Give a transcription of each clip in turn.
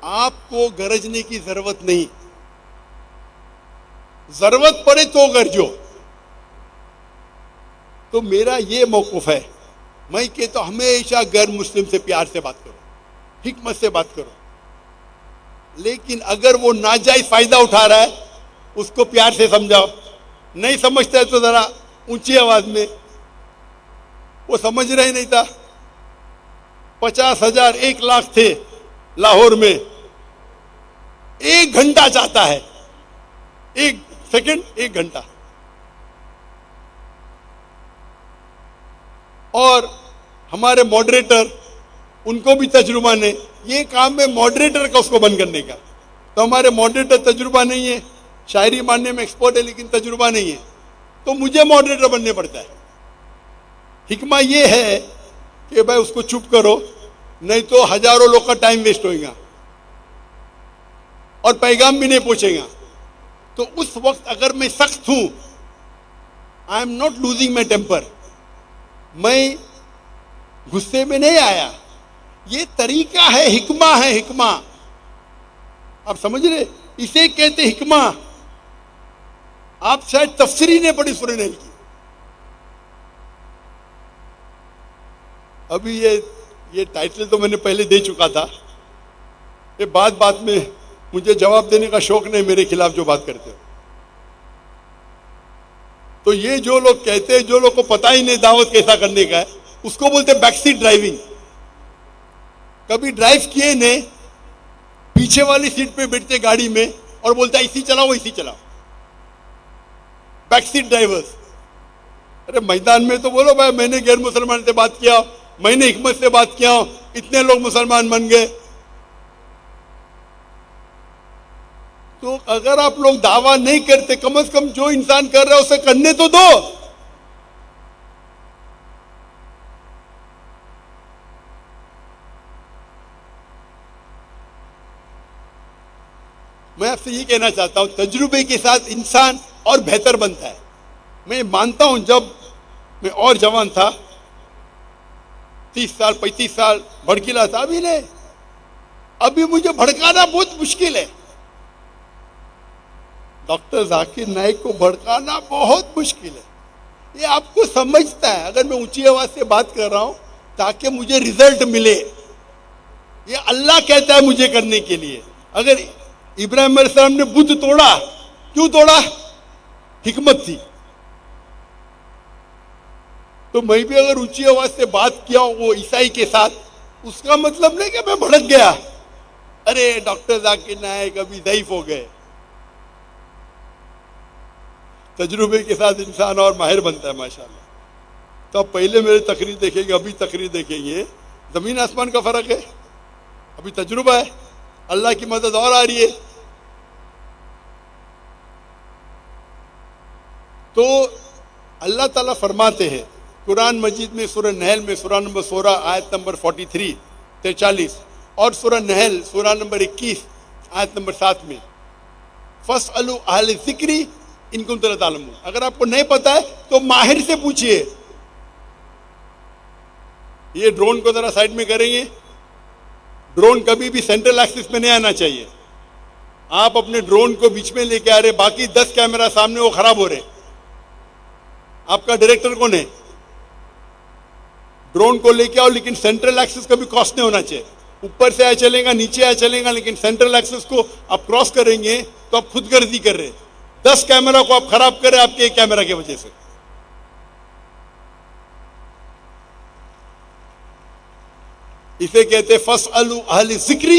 آپ کو گرجنے کی ضرورت نہیں، ضرورت پڑے تو گرجو. تو میرا یہ موقف ہے، میں کہتا ہوں ہمیشہ غیر مسلم سے پیار سے بات کرو، حکمت سے بات کرو، لیکن اگر وہ ناجائز فائدہ اٹھا رہا ہے اس کو پیار سے سمجھاؤ. نہیں سمجھتا ہے تو ذرا اونچی آواز میں. وہ سمجھ رہے نہیں تھا. 50,000 1,00,000 تھے لاہور میں، 1 گھنٹہ چاہتا ہے، 1 سیکنڈ 1 گھنٹہ. اور ہمارے ماڈریٹر، ان کو بھی تجربہ نہیں. یہ کام ہے ماڈریٹر کا اس کو بند کرنے کا. تو ہمارے ماڈریٹر تجربہ نہیں ہے، شاعری ماننے میں ایکسپرٹ ہے لیکن تجربہ نہیں ہے، تو مجھے ماڈریٹر بننے پڑتا ہے. حکمہ یہ ہے کہ بھائی اس کو چپ کرو، نہیں تو ہزاروں لوگ کا ٹائم ویسٹ ہوئے گا اور پیغام بھی نہیں پہنچے گا. تو اس وقت اگر میں سخت ہوں، I am not losing my temper, میں غصے میں نہیں آیا. یہ طریقہ ہے، حکمہ ہے. حکمہ آپ سمجھ رہے، اسے کہتے حکمہ. آپ شاید تفسیری نہیں پڑھی سورہ نحل کی. ابھی یہ ٹائٹل تو میں نے پہلے دے چکا تھا. یہ بات میں مجھے جواب دینے کا شوق نہیں میرے خلاف جو بات کرتے ہو. تو یہ جو لوگ کہتے ہیں، جو لوگ کو پتہ ہی نہیں دعوت کیسا کرنے کا ہے، اس کو بولتے بیک سیٹ ڈرائیونگ. کبھی ڈرائیو کیے نے، پیچھے والی سیٹ پہ بیٹھتے گاڑی میں اور بولتا ہے اسی چلاؤ اسی چلاؤ. Back set drivers. ارے میدان میں تو بولو بھائی میں نے غیر مسلمان سے بات کیا، میں نے حکمت سے بات کیا، اتنے لوگ مسلمان بن گئے. تو اگر آپ لوگ دعویٰ نہیں کرتے، کم از کم جو انسان کر رہا ہے اسے کرنے تو دو. میں آپ سے یہ کہنا چاہتا ہوں، تجربے کے ساتھ انسان اور بہتر بنتا ہے. میں مانتا ہوں جب میں اور جوان تھا، 30 سال 35 سال بھڑکیلا تھا. ابھی نہیں، ابھی مجھے بھڑکانا بہت مشکل ہے. ڈاکٹر ذاکر نائک کو بھڑکانا بہت مشکل ہے. یہ آپ کو سمجھتا ہے. اگر میں اونچی آواز سے بات کر رہا ہوں تاکہ مجھے رزلٹ ملے، یہ اللہ کہتا ہے مجھے کرنے کے لیے. اگر ابراہیم علیہ السلام نے بت توڑا، کیوں توڑا؟ حکمت تھی. تو میں بھی اگر اونچی آواز سے بات کیا وہ عیسائی کے ساتھ، اس کا مطلب نہیں کہ میں بھڑک گیا، ارے ڈاکٹر ذاکر نائک ابھی ضعیف ہو گئے. تجربے کے ساتھ انسان اور ماہر بنتا ہے ماشاءاللہ. تو اب پہلے میرے تقریر دیکھیں گے، ابھی تقریر دیکھیں گے، زمین آسمان کا فرق ہے. ابھی تجربہ ہے، اللہ کی مدد اور آ رہی ہے. تو اللہ تعالیٰ فرماتے ہیں قرآن مجید میں، سورہ نحل میں، سورہ نمبر 16 آیت نمبر 43 اور سورہ نحل سورہ نمبر 21 آیت نمبر 7 میں، فَاسْأَلُوا أَهْلَ الذِّكْرِ إِن كُنتُمْ لَا تَعْلَمُونَ. اگر آپ کو نہیں پتا ہے تو ماہر سے پوچھئے. یہ ڈرون کو ذرا سائڈ میں کریں گے. ڈرون کبھی بھی سینٹرل ایکسس میں نہیں آنا چاہیے. آپ اپنے ڈرون کو بیچ میں لے کے آ رہے، باقی 10 کیمرہ سامنے وہ خراب ہو رہے. آپ کا ڈائریکٹر کون ہے؟ ڈرون کو لے کے آؤ، لیکن سینٹرل ایکسس کبھی کراس نہیں ہونا چاہیے. اوپر سے آئے چلیں گا، نیچے آئے چلیں گا، لیکن سینٹرل ایکسس کو آپ کراس کریں گے تو آپ خود غرضی کر رہے. 10 کیمرہ کو آپ خراب کر رہے آپ کے ایک کیمرہ کی وجہ سے. اسے کہتے فَاسْأَلُوا أَهْلَ الذِّكْرِ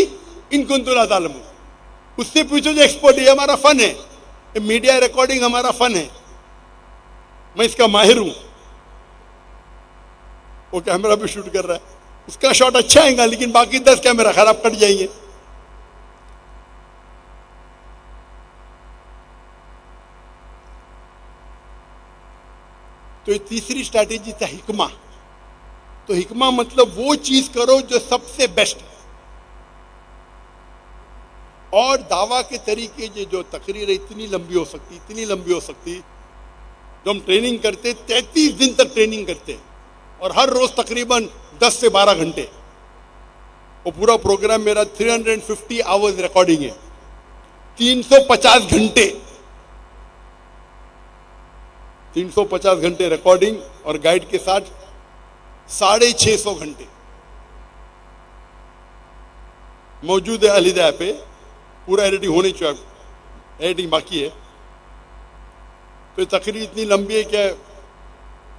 إِن كُنتُمْ لَا تَعْلَمُونَ. اس سے پوچھو جو ایکسپرٹ. یہ ہمارا فن ہے، میڈیا ریکارڈنگ ہمارا فن ہے، میں اس کا ماہر ہوں. وہ کیمرہ بھی شوٹ کر رہا ہے، اس کا شاٹ اچھا آئے گا لیکن باقی 10 کیمرہ خراب کٹ جائیں گے. تو یہ تیسری اسٹریٹجی تھا حکمہ. تو حکمہ مطلب وہ چیز کرو جو سب سے بیسٹ ہے. اور دعویٰ کے طریقے جو تقریر اتنی لمبی ہو سکتی. جو ہم ٹریننگ کرتے 33 دن تک ٹریننگ کرتے اور ہر روز تقریباً 10 سے 12 گھنٹے. وہ پورا پروگرام میرا 350 آورز ریکارڈنگ ہے, 350 گھنٹے 350 گھنٹے ریکارڈنگ اور گائیڈ کے ساتھ 650 گھنٹے موجود ہے علیحدہ ایپ پہ. پورا ایڈیٹنگ ہونے چاہیے, ایڈیٹنگ باقی ہے. تو یہ تقریر اتنی لمبی ہے کہ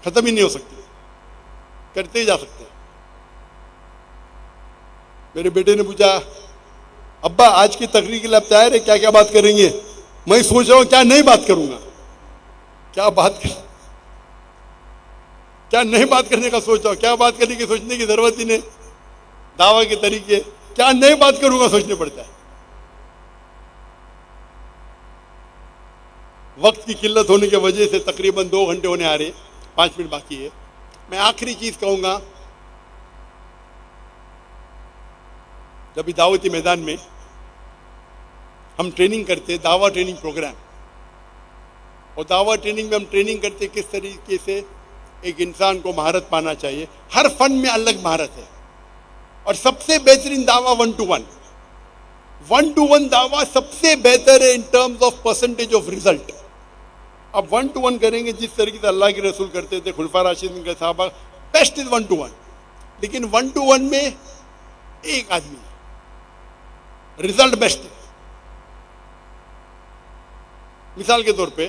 ختم ہی نہیں ہو سکتی, کرتے ہی جا سکتے ہیں. میرے بیٹے نے پوچھا, ابا آج کی تقریر کے لیے آپ تیار ہے, کیا کیا بات کریں گے؟ میں سوچ رہا ہوں کیا نہیں بات کروں گا, کیا نہیں بات کرنے کا سوچ رہا ہوں. کیا بات کرنے کی سوچنے کی ضرورت ہی نہیں. دعویٰ کے طریقے, کیا نہیں بات کروں گا سوچنے پڑتا ہے. وقت کی قلت ہونے کی وجہ سے تقریباً 2 گھنٹے ہونے آ رہے, 5 منٹ باقی ہے. میں آخری چیز کہوں گا, جب دعوتی میدان میں ہم ٹریننگ کرتے, دعویٰ ٹریننگ پروگرام, اور دعویٰ ٹریننگ میں ہم ٹریننگ کرتے کس طریقے سے ایک انسان کو مہارت پانا چاہیے. ہر فن میں الگ مہارت ہے, اور سب سے بہترین دعویٰ 1 to 1 دعویٰ سب سے بہتر ہے in terms of percentage of result. اب 1 to 1 کریں گے جس طریقے سے اللہ کے رسول کرتے تھے, خلفاء راشدین کے صحابہ, بیسٹ از 1 to 1. لیکن 1 to 1 میں ایک آدمی, رزلٹ بیسٹ ہے. مثال کے طور پہ,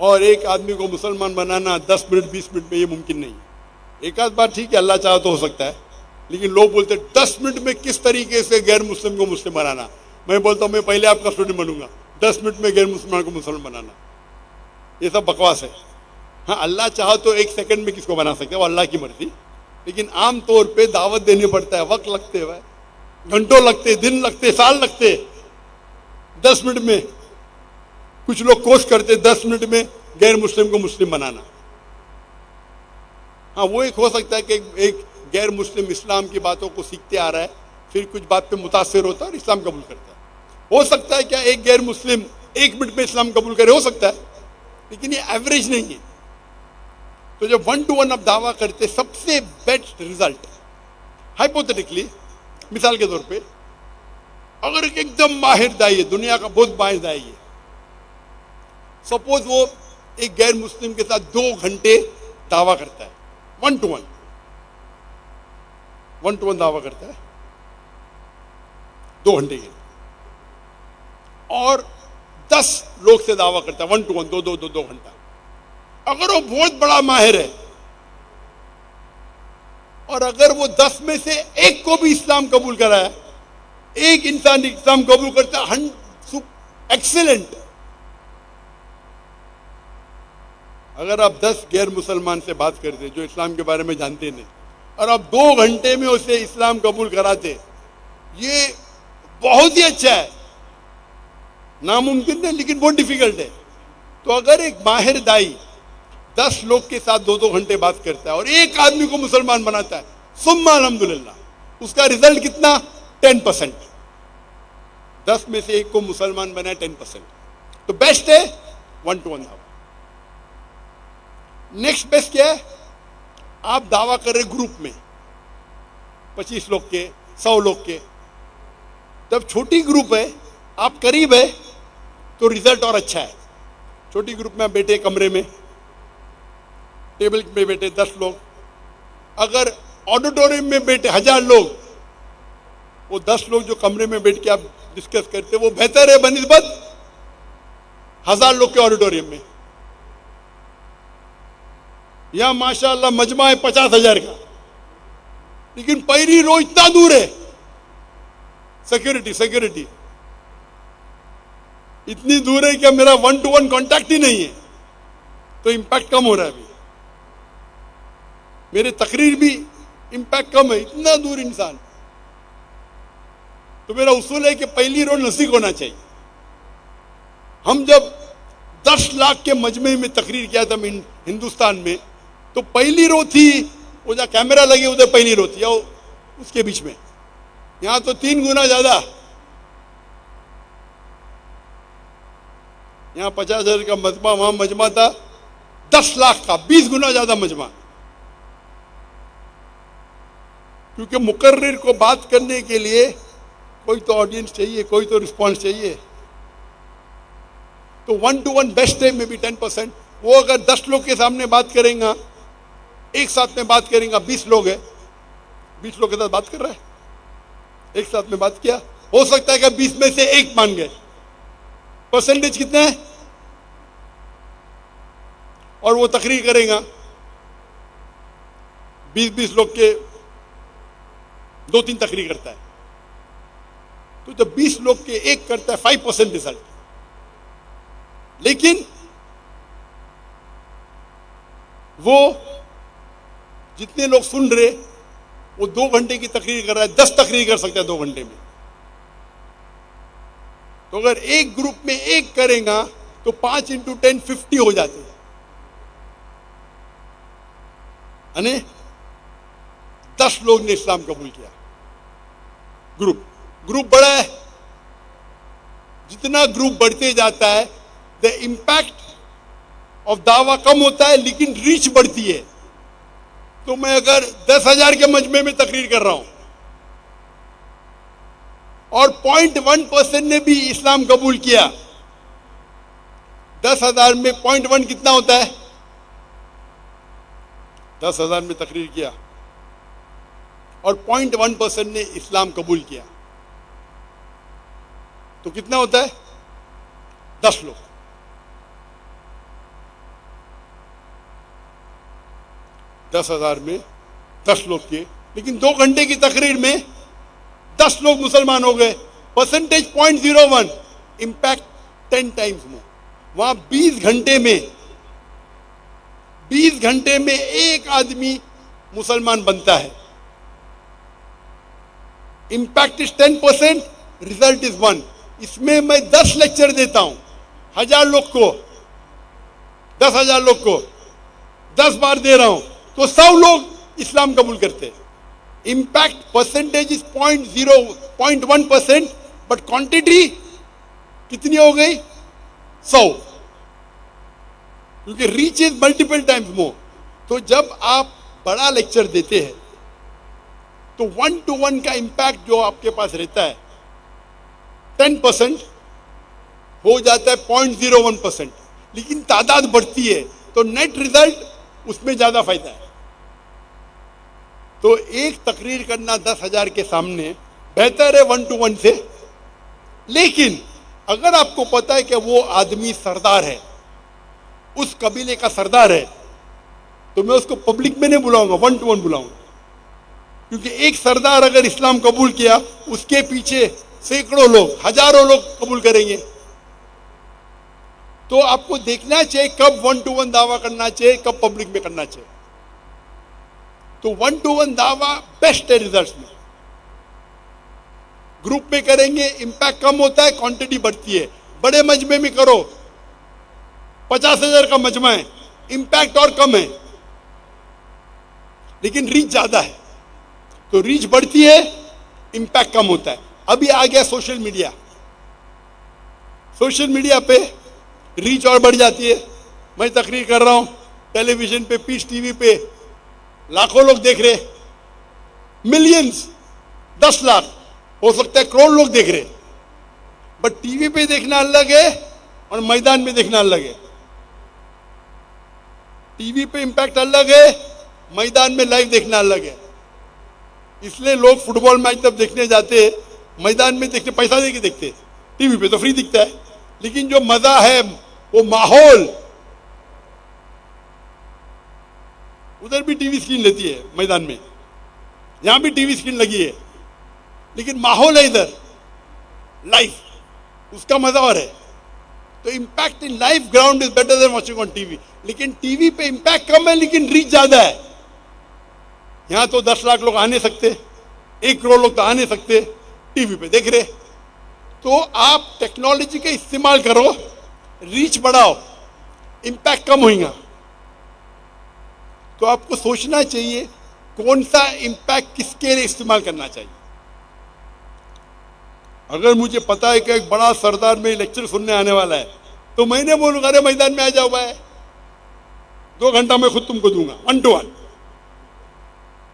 اور ایک آدمی کو مسلمان بنانا 10 منٹ 20 منٹ میں یہ ممکن نہیں ہے. ایک آدھ بار ٹھیک ہے, اللہ چاہا تو ہو سکتا ہے, لیکن لوگ بولتے 10 منٹ میں کس طریقے سے غیر مسلم کو مسلم بنانا. میں بولتا ہوں میں پہلے آپ کا اسٹوڈنٹ بنوں گا, 10 منٹ میں غیر مسلمان کو مسلم بنانا. یہ سب بکواس ہے. ہاں اللہ چاہا تو 1 سیکنڈ میں کس کو بنا سکتا ہے, وہ اللہ کی مرضی. لیکن عام طور پہ دعوت دینی پڑتا ہے, وقت لگتے ہوئے, گھنٹوں لگتے, دن لگتے, سال لگتے. 10 منٹ میں کچھ لوگ کوشش کرتے 10 منٹ میں غیر مسلم کو مسلم بنانا. ہاں وہ ایک ہو سکتا ہے کہ ایک غیر مسلم اسلام کی باتوں کو سیکھتے آ رہا ہے, پھر کچھ بات پہ متاثر ہوتا ہے اور اسلام قبول کرتا ہے. ہو سکتا ہے کیا ایک غیر مسلم 1 منٹ میں اسلام قبول کرے, ہو سکتا ہے, لیکن یہ ایوریج نہیں ہے. تو جب 1 to 1 اب دعویٰ کرتے, سب سے بیسٹ ریزلٹ ہائپوتھیٹیکلی, مثال کے طور پہ, اگر ایک دم ماہر دائی ہے, دنیا کا بہت ماہر دائی ہے, سپوز وہ ایک غیر مسلم کے ساتھ 2 گھنٹے دعویٰ کرتا ہے, 1 to 1 دعویٰ کرتا ہے 2 گھنٹے کے, اور 10 لوگ سے دعویٰ کرتا ہے 1 to 1 2 گھنٹہ. اگر وہ بہت بڑا ماہر ہے, اور اگر وہ 10 میں سے ایک کو بھی اسلام قبول کرا ہے, ایک انسان اسلام قبول کرتا ہے, ایکسیلنٹ. اگر آپ 10 غیر مسلمان سے بات کرتے جو اسلام کے بارے میں جانتے نہیں, اور آپ 2 گھنٹے میں اسے اسلام قبول کراتے, یہ بہت ہی اچھا ہے. ناممکن نہیں, لیکن بہت ڈیفیکلٹ ہے. تو اگر ایک ماہر دائی 10 لوگ کے ساتھ 2 گھنٹے بات کرتا ہے اور ایک آدمی کو مسلمان بناتا ہے, ثم الحمدللہ, اس کا رزلٹ کتنا؟ 10%. 10 میں سے ایک کو مسلمان بنایا 10%. تو بیسٹ ہے 1 to 1 دعویٰ. نیکسٹ بیسٹ کیا ہے؟ آپ دعویٰ کر رہے گروپ میں 25 لوگ کے, 100 لوگ کے. جب چھوٹی گروپ ہے, آپ قریب ہے, تو رزلٹ اور اچھا ہے. چھوٹی گروپ میں آپ بیٹھے کمرے میں, ٹیبل میں بیٹھے 10 لوگ. اگر آڈیٹوریم میں بیٹھے 1000 لوگ, وہ 10 لوگ جو کمرے میں بیٹھ کے آپ ڈسکس کرتے, وہ بہتر ہے بنسبت 1000 لوگ کے آڈیٹوریم میں. یہاں ماشاءاللہ مجمع ہے 50,000 کا, لیکن پہلی رو اتنا دور ہے, سیکورٹی اتنی دور ہے کہ میرا 1 to 1 کانٹیکٹ ہی نہیں ہے, تو امپیکٹ کم ہو رہا ہے. ابھی میرے تقریر بھی امپیکٹ کم ہے, اتنا دور انسان. تو میرا اصول ہے کہ پہلی رو نزدیک ہونا چاہیے. ہم جب 10 لاکھ کے مجمع میں تقریر کیا تھا ہندوستان میں, تو پہلی رو تھی, وہ جہاں کیمرہ لگے ادھر پہلی رو تھی, اس کے بیچ میں. یہاں تو 3 گنا زیادہ. یہاں 50,000 کا مجمع, وہاں مجمع تھا 10 لاکھ کا, 20 گنا زیادہ مجمع. کیونکہ مقرر کو بات کرنے کے لیے کوئی تو آڈینس چاہیے, کوئی تو رسپانس چاہیے. تو 1-to-1 بیسٹ ہے میں بھی 10%. وہ اگر 10 لوگ کے سامنے بات کریں گا, ایک ساتھ میں بات کریں گا, 20 لوگ ہیں, 20 لوگ کے ساتھ بات کر رہا ہے, ایک ساتھ میں بات کیا, ہو سکتا ہے کہ 20 میں سے ایک مان گئے. پرسنٹیج کتنا ہے؟ اور وہ تقریر کرے گا 20 لوگ کے 2-3 تقریر کرتا ہے, تو جب 20 لوگ کے ایک کرتا ہے 5% ریزلٹ. لیکن وہ جتنے لوگ سن رہے, وہ 2 گھنٹے کی تقریر کر رہا ہے, 10 تقریر کر سکتا ہے 2 گھنٹے میں. تو اگر ایک گروپ میں ایک کریں گا تو 5 into 10 50 ہو جاتے ہیں. یعنی 10 لوگ نے اسلام قبول کیا. گروپ بڑا ہے, جتنا گروپ بڑھتے جاتا ہے دا امپیکٹ آف دعویٰ کم ہوتا ہے, لیکن ریچ بڑھتی ہے. تو میں اگر 10,000 کے مجمع میں تقریر کر رہا ہوں اور 0.1% نے بھی اسلام قبول کیا, 10,000 میں 0.1 کتنا ہوتا ہے؟ 10,000 میں تقریر کیا اور 0.1% نے اسلام قبول کیا, تو کتنا ہوتا ہے؟ 10 لوگ. 10,000 میں 10 لوگ کیے, لیکن 2 گھنٹے کی تقریر میں 10 لوگ مسلمان ہو گئے. Percentage 0.01, impact 10 times more. وہاں 20 گھنٹے میں ایک آدمی مسلمان بنتا ہے. Impact is 10%, result is 1. اس میں 10 لیکچر دیتا ہوں 1000 لوگ کو, 10,000 لوگ کو 10 بار دے رہا ہوں, تو 100 لوگ اسلام قبول کرتے. Impact percentage is 0.1%, but quantity کتنی ہو گئی؟ 100, کیونکہ reach is multiple times more. تو جب آپ بڑا لیکچر دیتے ہیں تو 1-to-1 کا امپیکٹ جو آپ کے پاس رہتا ہے 10% ہو جاتا ہے 0.01%, لیکن تعداد بڑھتی ہے تو نیٹ ریزلٹ اس میں زیادہ فائدہ ہے. تو ایک تقریر کرنا 10,000 کے سامنے بہتر ہے 1-to-1 سے. لیکن اگر آپ کو پتا ہے کہ وہ آدمی سردار ہے, اس قبیلے کا سردار ہے, تو میں اس کو پبلک میں نہیں بلاؤں گا, 1-to-1 بلاؤں گا. کیونکہ ایک سردار اگر اسلام قبول کیا, اس کے پیچھے سینکڑوں لوگ, ہزاروں لوگ قبول کریں گے. تو آپ کو دیکھنا چاہیے کب 1-to-1 دعویٰ کرنا چاہیے, کب پبلک میں کرنا چاہیے. تو 1-to-1 دعویٰ بیسٹ ہے ریزلٹس میں. گروپ میں کریں گے امپیکٹ کم ہوتا ہے, کوانٹٹی بڑھتی ہے. بڑے مجمع میں کرو, 50,000 کا مجمع ہے, امپیکٹ اور کم ہے لیکن ریچ زیادہ ہے. تو ریچ بڑھتی ہے, امپیکٹ کم ہوتا ہے. ابھی آ گیا سوشل میڈیا. سوشل میڈیا پہ ریچ اور بڑھ جاتی ہے. میں تقریر کر رہا ہوں ٹیلی ویژن پہ, پیس ٹی وی پہ لاکھوں لوگ دیکھ رہے, ملینز, 10 لاکھ, ہو سکتا ہے کروڑ لوگ دیکھ رہے. بٹ ٹی وی پہ دیکھنا الگ ہے اور میدان میں دیکھنا الگ ہے. ٹی وی پہ امپیکٹ الگ ہے, میدان میں لائیو دیکھنا الگ ہے. اس لیے لوگ فٹ بال میچ جب دیکھنے جاتے میدان میں دیکھتے, پیسہ دے کے دیکھتے. ٹی وی پہ تو فری دکھتا ہے, لیکن جو مزہ ہے وہ ماحول. ادھر بھی ٹی وی اسکرین لیتی ہے میدان میں, یہاں بھی ٹی وی اسکرین لگی ہے, لیکن ماحول ہے ادھر لائف, اس کا مزہ اور ہے. تو impact in life ground is better than watching on T V. لیکن ٹی وی پہ امپیکٹ کم ہے لیکن ریچ زیادہ ہے. یہاں تو 10 لاکھ لوگ آ نہیں سکتے, 1 کروڑ لوگ تو آ نہیں سکتے, ٹی وی پہ دیکھ رہے. تو آپ ٹیکنالوجی کا استعمال کرو, ریچ بڑھاؤ, امپیکٹ کم ہوئے گا. تو آپ کو سوچنا چاہیے کون سا امپیکٹ کس کے لیے استعمال کرنا چاہیے. اگر مجھے پتا ہے کہ ایک بڑا سردار میں لیکچر سننے آنے والا ہے, تو میں نے بولوں گا ارے میدان میں آ جاؤ بھائی, 2 گھنٹہ میں خود تم کو دوں گا 1-to-1.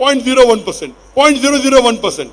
0.01%, 0.001%।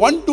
1 to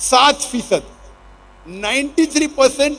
7%। 93%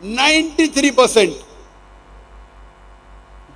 93%।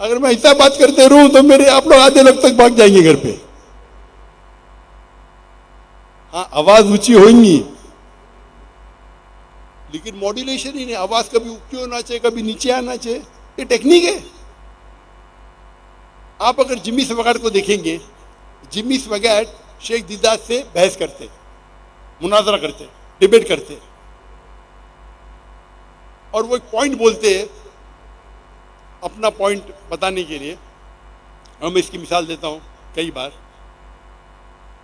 اگر میں ایسا بات کرتے رہوں تو میرے آپ لوگ آدھے لوگ تک بھاگ جائیں گے گھر پہ. ہاں آواز اونچی ہوئیں گی لیکن ماڈولیشن ہی نہیں. آواز کبھی اوپر ہونا چاہیے کبھی نیچے آنا چاہیے. یہ ٹیکنیک ہے. آپ اگر جمی سواگاٹ کو دیکھیں گے, جمی سواگاٹ شیخ دیدات سے بحث کرتے, مناظرہ کرتے, ڈیبیٹ کرتے, اور وہ ایک پوائنٹ بولتے ہیں اپنا پوائنٹ بتانے کے لیے. اور میں اس کی مثال دیتا ہوں کئی بار.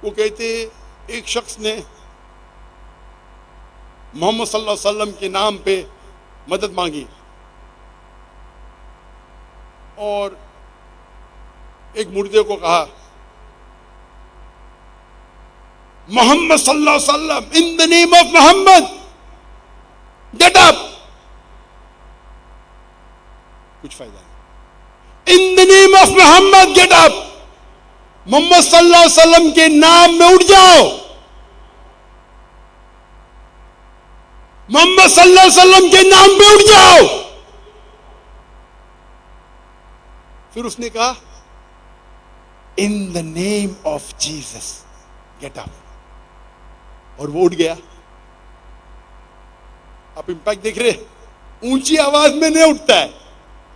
وہ کہتے ایک شخص نے محمد صلی اللہ علیہ وسلم کے نام پہ مدد مانگی اور ایک مردے کو کہا محمد صلی اللہ علیہ وسلم, ان the name of Muhammad get up. کچھ فائدہ نہیں. ان the name of Muhammad get up. محمد صلی اللہ علیہ وسلم کے نام میں اٹھ جاؤ. محمد صلی اللہ علیہ وسلم کے نام پہ اٹھ جاؤ. پھر اس نے کہا in the name of Jesus get up, اور وہ اٹھ گیا. آپ امپیکٹ دیکھ رہے, اونچی آواز میں نہیں اٹھتا ہے,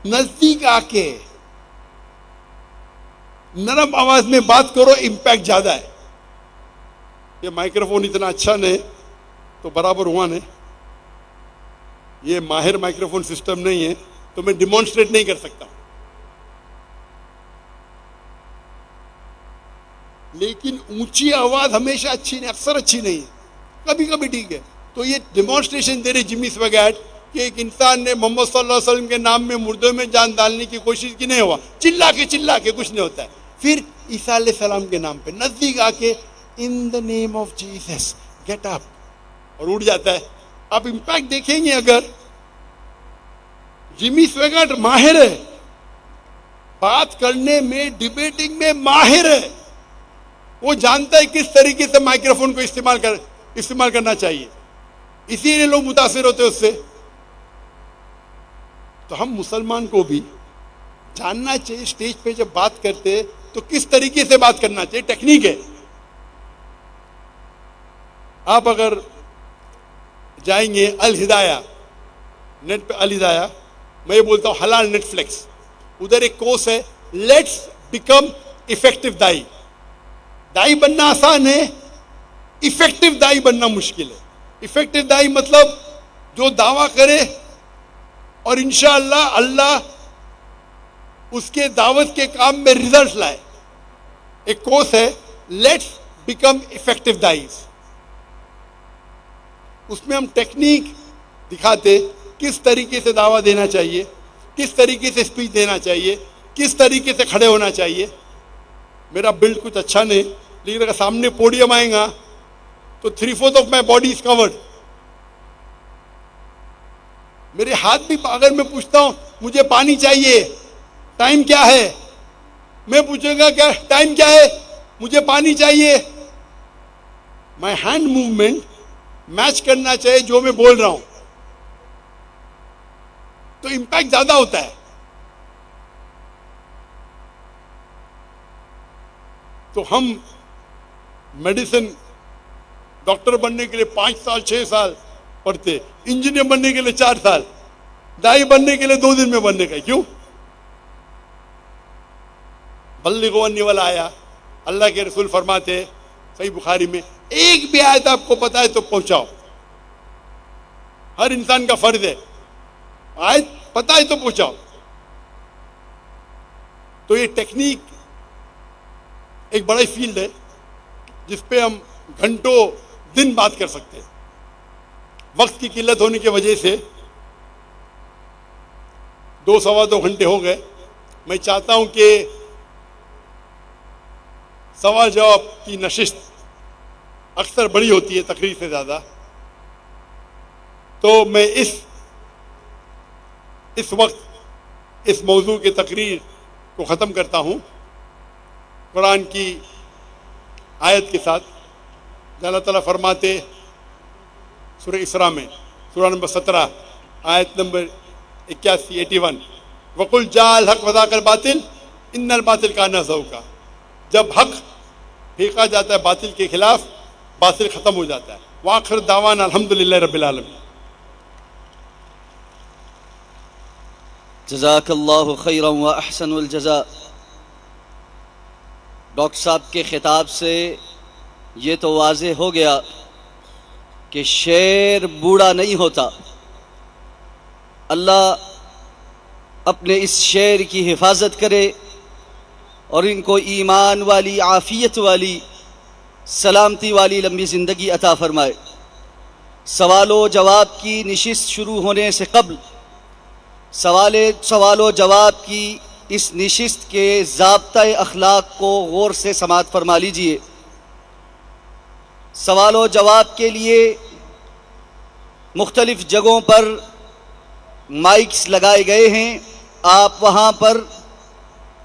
نزدیک آ کے نرم آواز میں بات کرو, امپیکٹ زیادہ ہے. یہ مائکروفون اتنا اچھا نہیں تو برابر ہوا نہیں. یہ ماہر مائکروفون سسٹم نہیں ہے تو میں ڈیمانسٹریٹ نہیں کر سکتا. لیکن اونچی آواز ہمیشہ اچھی نہیں, اکثر اچھی نہیں ہے, کبھی کبھی ٹھیک ہے. تو یہ ڈیمانسٹریشن دے رہے جمی سواگاٹ کہ ایک انسان نے محمد صلی اللہ علیہ وسلم کے نام میں مردوں میں جان ڈالنے کی کوشش کی, نہیں ہوا. چلا کے کچھ نہیں ہوتا ہے. پھر عیسیٰ علیہ السلام کے نام پہ نزدیک آ کے in the name of Jesus get up, اور اٹھ جاتا ہے. آپ امپیکٹ دیکھیں گے. اگر جمی سواگاٹ ماہر ہے, بات کرنے میں, ڈیبیٹنگ میں ماہر ہے. وہ جانتا ہے کس طریقے سے مائکروفون کو استعمال کرنا چاہیے. اسی لیے لوگ متاثر ہوتے اس سے. تو ہم مسلمان کو بھی جاننا چاہیے اسٹیج پہ جب بات کرتے تو کس طریقے سے بات کرنا چاہیے. ٹیکنیک ہے. آپ اگر جائیں گے الہدایہ نیٹ پہ, الہدایہ میں یہ بولتا ہوں حلال نیٹ فلیکس, ادھر ایک کورس ہے لیٹس بیکم افیکٹو دائی. دائی بننا آسان ہے, افیکٹو دائی بننا مشکل ہے. افیکٹو دائی مطلب جو دعویٰ کرے اور انشاءاللہ اللہ اس کے دعوت کے کام میں ریزلٹ لائے. ایک کورس ہے لیٹس بیکم افیکٹو دائیز. اس میں ہم ٹیکنیک دکھاتے کس طریقے سے دعویٰ دینا چاہیے, کس طریقے سے اسپیچ دینا چاہیے, کس طریقے سے کھڑے ہونا چاہیے. میرا بلڈ کچھ اچھا نہیں, لیکن اگر سامنے پوڈیم آئیں گا تو 3/4 آف مائی باڈی از کورڈ. میرے ہاتھ بھی, اگر میں پوچھتا ہوں مجھے پانی چاہیے, ٹائم کیا ہے, میں پوچھوں گا کیا ٹائم کیا ہے, مجھے پانی چاہیے. مائی ہینڈ موومنٹ میچ کرنا چاہیے جو میں بول رہا ہوں, تو امپیکٹ زیادہ ہوتا ہے. تو ہم میڈیسن ڈاکٹر بننے کے لیے 5 سال 6 سال پڑھتے, انجینئر بننے کے لیے 4 سال, دائی بننے کے لیے 2 دن میں بننے کا. کیوں؟ بلغوا انی ولا آیا, اللہ کے رسول فرماتے صحیح بخاری میں, ایک بھی آیت آپ کو پتا ہے تو پہنچاؤ. ہر انسان کا فرض ہے, آیت پتا ہے تو پہنچاؤ. تو یہ ٹیکنیک ایک بڑا فیلڈ ہے جس پہ ہم گھنٹوں دن بات کر سکتے ہیں. وقت کی قلت ہونے کی وجہ سے 2-2.25 گھنٹے ہو گئے. میں چاہتا ہوں کہ سوال جواب کی نشست اکثر بڑی ہوتی ہے تقریر سے زیادہ, تو میں اس وقت اس موضوع کی تقریر کو ختم کرتا ہوں قرآن کی آیت کے ساتھ. اللہ تعالیٰ فرماتے سورہ اسراء میں, سورہ نمبر 17 آیت نمبر 81-81, وقل جاء الحق وذاق الباطل ان الباطل کان زہوقا. جب حق پھینکا جاتا ہے باطل کے خلاف، باطل ختم ہو جاتا ہے. وآخر دعوانا الحمدللہ رب العالمین. جزاک اللہ خیرا و احسن الجزاء. ڈاکٹر صاحب کے خطاب سے یہ تو واضح ہو گیا کہ شعر بوڑھا نہیں ہوتا. اللہ اپنے اس شعر کی حفاظت کرے اور ان کو ایمان والی، عافیت والی، سلامتی والی لمبی زندگی عطا فرمائے. سوال و جواب کی نشست شروع ہونے سے قبل سوال و جواب کی اس نشست کے ضابطۂ اخلاق کو غور سے سماعت فرما لیجئے. سوال و جواب کے لیے مختلف جگہوں پر مائکس لگائے گئے ہیں. آپ وہاں پر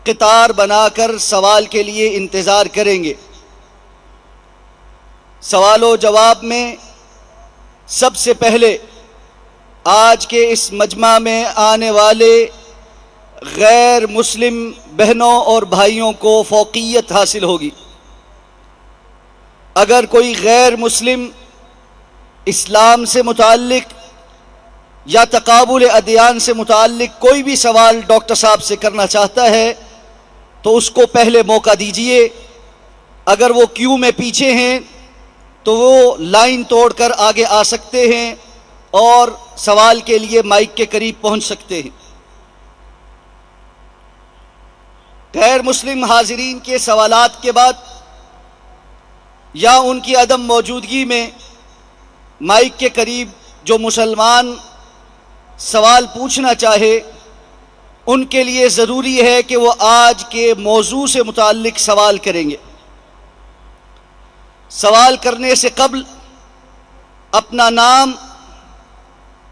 قطار بنا کر سوال کے لیے انتظار کریں گے. سوال و جواب میں سب سے پہلے آج کے اس مجمع میں آنے والے غیر مسلم بہنوں اور بھائیوں کو فوقیت حاصل ہوگی. اگر کوئی غیر مسلم اسلام سے متعلق یا تقابل ادیان سے متعلق کوئی بھی سوال ڈاکٹر صاحب سے کرنا چاہتا ہے تو اس کو پہلے موقع دیجئے. اگر وہ کیو میں پیچھے ہیں تو وہ لائن توڑ کر آگے آ سکتے ہیں اور سوال کے لیے مائک کے قریب پہنچ سکتے ہیں. غیر مسلم حاضرین کے سوالات کے بعد یا ان کی عدم موجودگی میں مائک کے قریب جو مسلمان سوال پوچھنا چاہے ان کے لیے ضروری ہے کہ وہ آج کے موضوع سے متعلق سوال کریں گے. سوال کرنے سے قبل اپنا نام،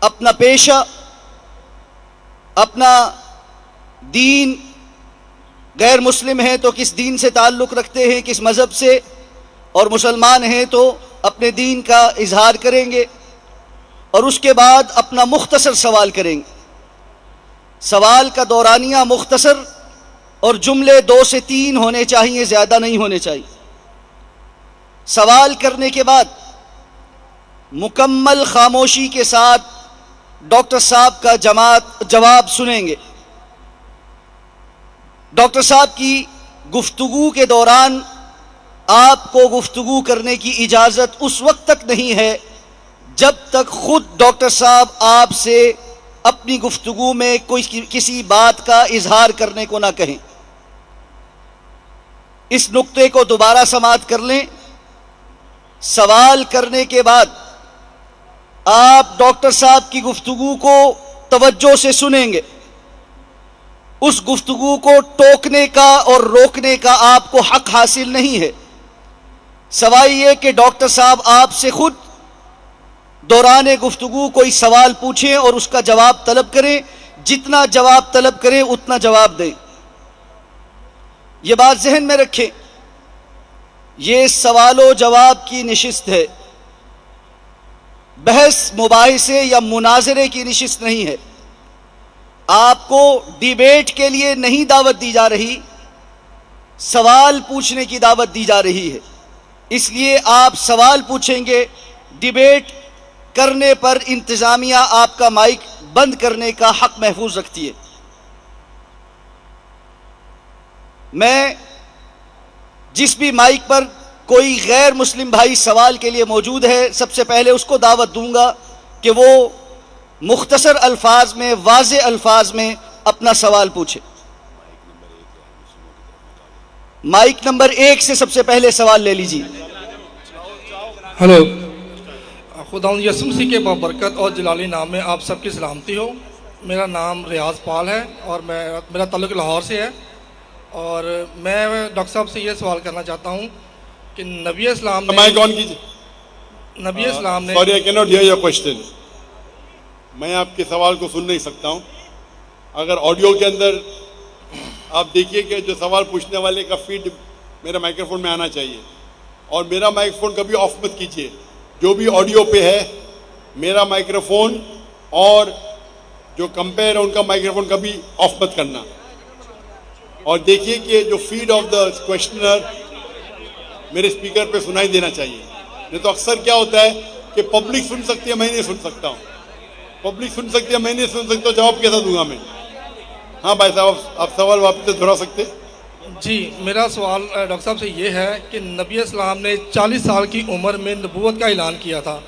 اپنا پیشہ، اپنا دین، غیر مسلم ہیں تو کس دین سے تعلق رکھتے ہیں، کس مذہب سے، اور مسلمان ہیں تو اپنے دین کا اظہار کریں گے، اور اس کے بعد اپنا مختصر سوال کریں گے. سوال کا دورانیہ مختصر اور جملے 2 سے 3 ہونے چاہیے، زیادہ نہیں ہونے چاہیے. سوال کرنے کے بعد مکمل خاموشی کے ساتھ ڈاکٹر صاحب کا جواب سنیں گے. ڈاکٹر صاحب کی گفتگو کے دوران آپ کو گفتگو کرنے کی اجازت اس وقت تک نہیں ہے جب تک خود ڈاکٹر صاحب آپ سے اپنی گفتگو میں کسی بات کا اظہار کرنے کو نہ کہیں. اس نقطے کو دوبارہ سماعت کر لیں. سوال کرنے کے بعد آپ ڈاکٹر صاحب کی گفتگو کو توجہ سے سنیں گے. اس گفتگو کو ٹوکنے کا اور روکنے کا آپ کو حق حاصل نہیں ہے، سوائے یہ کہ ڈاکٹر صاحب آپ سے خود دوران گفتگو کوئی سوال پوچھیں اور اس کا جواب طلب کریں. جتنا جواب طلب کریں اتنا جواب دیں. یہ بات ذہن میں رکھیں، یہ سوال و جواب کی نشست ہے، بحث مباحثے یا مناظرے کی نشست نہیں ہے. آپ کو ڈیبیٹ کے لیے نہیں دعوت دی جا رہی، سوال پوچھنے کی دعوت دی جا رہی ہے. اس لیے آپ سوال پوچھیں گے. ڈیبیٹ کرنے پر انتظامیہ آپ کا مائک بند کرنے کا حق محفوظ رکھتی ہے. میں جس بھی مائک پر کوئی غیر مسلم بھائی سوال کے لیے موجود ہے سب سے پہلے اس کو دعوت دوں گا کہ وہ مختصر الفاظ میں، واضح الفاظ میں اپنا سوال پوچھے. مائک نمبر 1 سے سب سے پہلے سوال لے لیجیے. ہلو، خداوند یسوع مسیح کے بابرکت اور جلالی نام میں آپ سب کی سلامتی ہو. میرا نام ریاض پال ہے اور میرا تعلق لاہور سے ہے. اور میں ڈاکٹر صاحب سے یہ سوال کرنا چاہتا ہوں کہ نبی اسلام نے نبی اسلام نے Sorry, I cannot hear your question. میں آپ کے سوال کو سن نہیں سکتا ہوں. اگر آڈیو کے اندر آپ دیکھیے کہ جو سوال پوچھنے والے کا فیڈ میرا مائکرو فون میں آنا چاہیے، اور میرا مائکرو فون کبھی آف مت کیجیے. جو بھی آڈیو پہ ہے میرا مائکرو فون اور جو کمپیئر ہے ان کا مائکروفون کبھی آف مت کرنا. اور دیکھیے کہ جو فیڈ آف دا کوشچنر میرے اسپیکر پہ سنائی دینا چاہیے. نہیں تو اکثر کیا ہوتا ہے کہ پبلک سن سکتی ہے, میں نہیں سن سکتا ہوں. پبلک سن سکتی ہے, میں نہیں سن سکتا ہوں. جواب کیسا دوں گا میں؟ ہاں بھائی صاحب, آپ سوال واپس سے دہرا سکتے؟ جی, میرا سوال ڈاکٹر صاحب سے یہ ہے کہ نبی اسلام نے 40 سال کی عمر میں نبوت کا اعلان کیا تھا.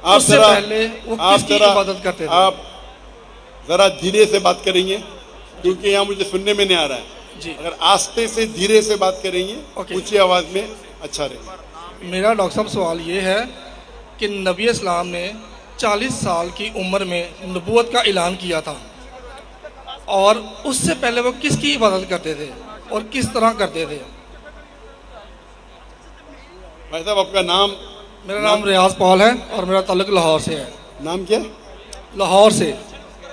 اس سے پہلے وہ کس کی عبادت کرتے تھے؟ آپ ذرا دھیرے سے بات کریں گے کیونکہ یہاں مجھے سننے میں نہیں آ رہا ہے. جی, اگر آہستہ سے دھیرے سے بات کریں گے اونچی آواز میں اچھا رہے گا. میرا ڈاکٹر صاحب سوال یہ ہے کہ نبی اسلام نے 40 سال کی عمر میں نبوت کا اعلان کیا تھا, اور اس سے پہلے وہ کس کی عبادت کرتے تھے اور کس طرح کرتے تھے؟ بھائی صاحب آپ کا نام؟ میرا نام ریاض پال ہے اور میرا تعلق لاہور سے ہے. نام کیا ہے؟ لاہور سے.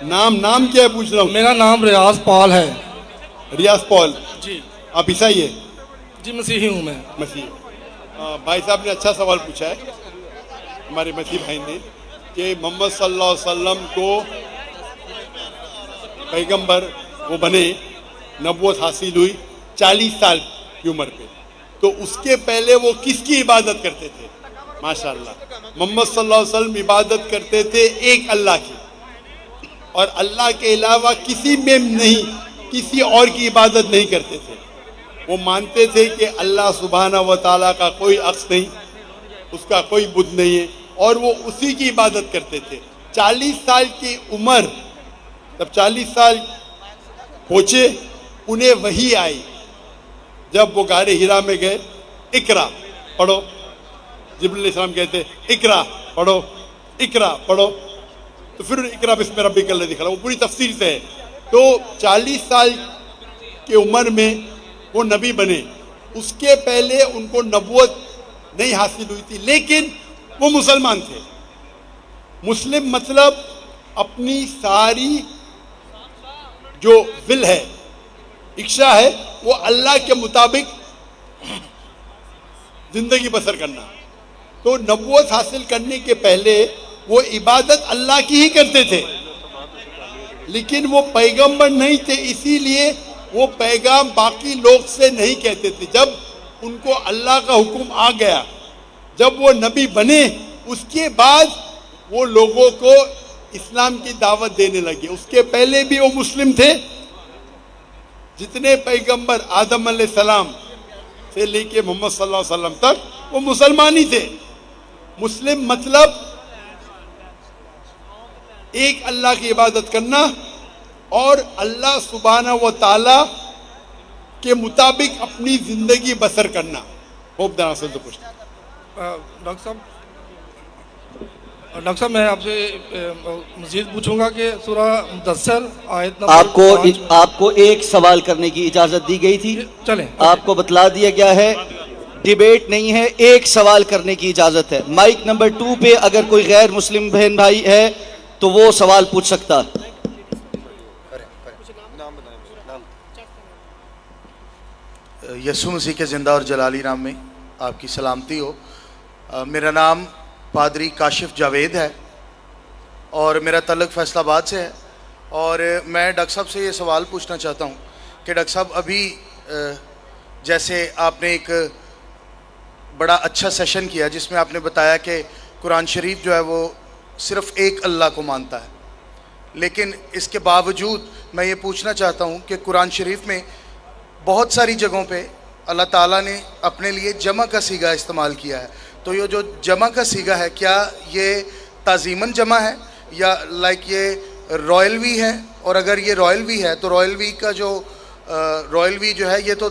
نام کیا ہے پوچھ رہا ہوں؟ میرا نام ریاض پال ہے. ریاض پال. جی. آپ عیسائی ہے؟ جی, مسیحی ہوں میں. مسیح. بھائی صاحب نے اچھا سوال پوچھا ہے ہمارے مسیح بھائی نے کہ محمد صلی اللہ علیہ وسلم کو پیغمبر وہ بنے, نبوت حاصل ہوئی 40 سال کی عمر پہ, تو اس کے پہلے وہ کس کی عبادت کرتے تھے؟ ماشاءاللہ, محمد صلی اللہ علیہ وسلم عبادت کرتے تھے ایک اللہ کی, اور اللہ کے علاوہ کسی میں نہیں, کسی اور کی عبادت نہیں کرتے تھے. وہ مانتے تھے کہ اللہ سبحانہ و تعالیٰ کا کوئی عکس نہیں, اس کا کوئی بت نہیں ہے, اور وہ اسی کی عبادت کرتے تھے. 40 سال کی عمر, جب 40 سال پہنچے انہیں وحی آئی. جب وہ غار ہرا میں گئے, اقرا پڑھو, جبریل علیہ السلام کہتے اقرا پڑھو, اقرا پڑھو, تو پھر اقرا بسم ربک الذی خلق, وہ پوری تفصیل سے ہے. تو 40 سال کی عمر میں وہ نبی بنے. اس کے پہلے ان کو نبوت نہیں حاصل ہوئی تھی, لیکن وہ مسلمان تھے. مسلم مطلب اپنی ساری جو ول ہے, اکشا ہے, وہ اللہ کے مطابق زندگی بسر کرنا. تو نبوت حاصل کرنے کے پہلے وہ عبادت اللہ کی ہی کرتے تھے, لیکن وہ پیغمبر نہیں تھے, اسی لیے وہ پیغام باقی لوگ سے نہیں کہتے تھے. جب ان کو اللہ کا حکم آ گیا, جب وہ نبی بنے, اس کے بعد وہ لوگوں کو اسلام کی دعوت دینے لگے. اس کے پہلے بھی وہ مسلم تھے. جتنے پیغمبر آدم علیہ السلام سے لے کے محمد صلی اللہ علیہ وسلم تک وہ مسلمان ہی تھے. مسلم مطلب ایک اللہ کی عبادت کرنا اور اللہ سبحانہ و تعالی کے مطابق اپنی زندگی بسر کرنا. خوب دراز سے تو پوچھتا. ڈاکٹر صاحب میں آپ سے مزید پوچھوں گا کہ سورہ مدثر آیت نمبر آپ کو ایک سوال کرنے کی اجازت دی گئی تھی, چلیں آپ کو بتلا دیا گیا ہے, ڈیبیٹ نہیں ہے, ایک سوال کرنے کی اجازت ہے. مائک نمبر 2 پہ اگر کوئی غیر مسلم بہن بھائی ہے تو وہ سوال پوچھ سکتا. یسوع مسیح کے زندہ اور جلالی نام میں آپ کی سلامتی ہو. میرا نام پادری کاشف جاوید ہے اور میرا تعلق فیصل آباد سے ہے. اور میں ڈاکٹر صاحب سے یہ سوال پوچھنا چاہتا ہوں کہ ڈاکٹر صاحب ابھی جیسے آپ نے ایک بڑا اچھا سیشن کیا جس میں آپ نے بتایا کہ قرآن شریف جو ہے وہ صرف ایک اللہ کو مانتا ہے, لیکن اس کے باوجود میں یہ پوچھنا چاہتا ہوں کہ قرآن شریف میں بہت ساری جگہوں پہ اللہ تعالیٰ نے اپنے لیے جمع کا صیغہ استعمال کیا ہے. تو یہ جو جمع کا صیغہ ہے کیا یہ تعظیماً جمع ہے یا لائک یہ رائل وی ہے؟ اور اگر یہ رائل وی ہے تو رائل وی کا جو رائل وی جو ہے یہ تو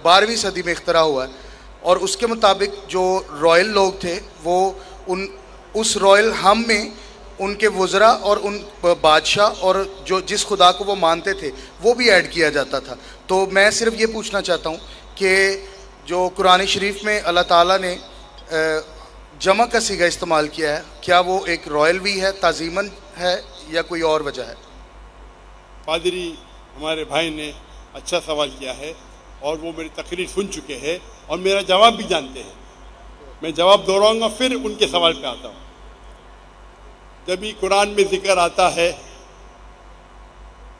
12ویں صدی میں اختراع ہوا ہے, اور اس کے مطابق جو رائل لوگ تھے وہ اس رائل ہم میں ان کے وزراء اور ان بادشاہ اور جس خدا کو وہ مانتے تھے وہ بھی ایڈ کیا جاتا تھا. تو میں صرف یہ پوچھنا چاہتا ہوں کہ جو قرآن شریف میں اللہ تعالیٰ نے جمع کا صیغہ استعمال کیا ہے کیا وہ ایک رائل وی ہے, تعظیماً ہے یا کوئی اور وجہ ہے؟ پادری ہمارے بھائی نے اچھا سوال کیا ہے اور وہ میری تقریر سن چکے ہیں اور میرا جواب بھی جانتے ہیں. میں جواب دہراؤں گا پھر ان کے سوال پہ آتا ہوں. جب بھی قرآن میں ذکر آتا ہے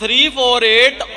348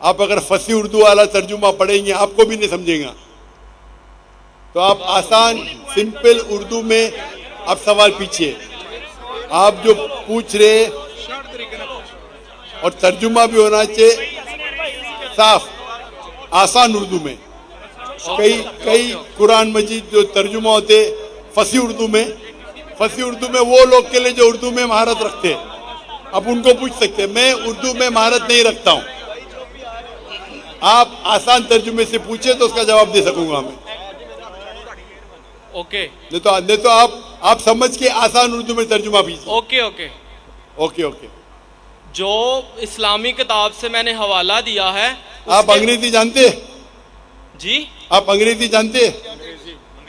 آپ اگر فصیح اردو والا ترجمہ پڑھیں گے آپ کو بھی نہیں سمجھیں گا. تو آپ آسان سمپل اردو میں آپ سوال پیچھے آپ جو پوچھ رہے اور ترجمہ بھی ہونا چاہیے صاف آسان اردو میں. کئی قرآن مجید جو ترجمہ ہوتے فصیح اردو میں وہ لوگ کے لیے جو اردو میں مہارت رکھتے ہیں آپ ان کو پوچھ سکتے ہیں. میں اردو میں مہارت نہیں رکھتا ہوں. آپ آسان ترجمے سے پوچھیں تو اس کا جواب دے سکوں گا میں. اوکے نہیں تو آپ سمجھ کے آسان اردو میں ترجمہ کیجیے. Okay okay okay okay. جو اسلامی کتاب سے میں نے حوالہ دیا ہے آپ انگریزی جانتے ہیں؟ جی آپ انگریزی جانتے ہیں؟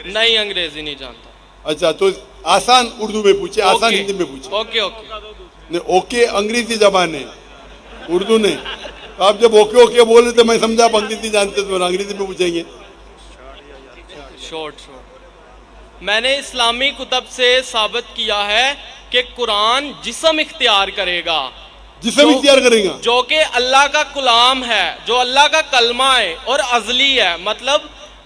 نہیں انگریزی نہیں جانتا. اچھا تو آسان اردو میں پوچھے آسان ہندی میں پوچھے. اوکے اوکے نہیں اوکے انگریزی زبان ہے اردو نہیں. تو آپ جب اوکے اوکے بولے تو میں سمجھا آپ انگریزی جانتے تو انگریزی میں پوچھیں گے. شورٹ میں نے اسلامی کتب سے ثابت کیا ہے کہ قرآن جسم اختیار کرے گا جسم اختیار کرے گا جو کہ اللہ کا کلام ہے, جو اللہ کا کلمہ ہے اور ازلی ہے, مطلب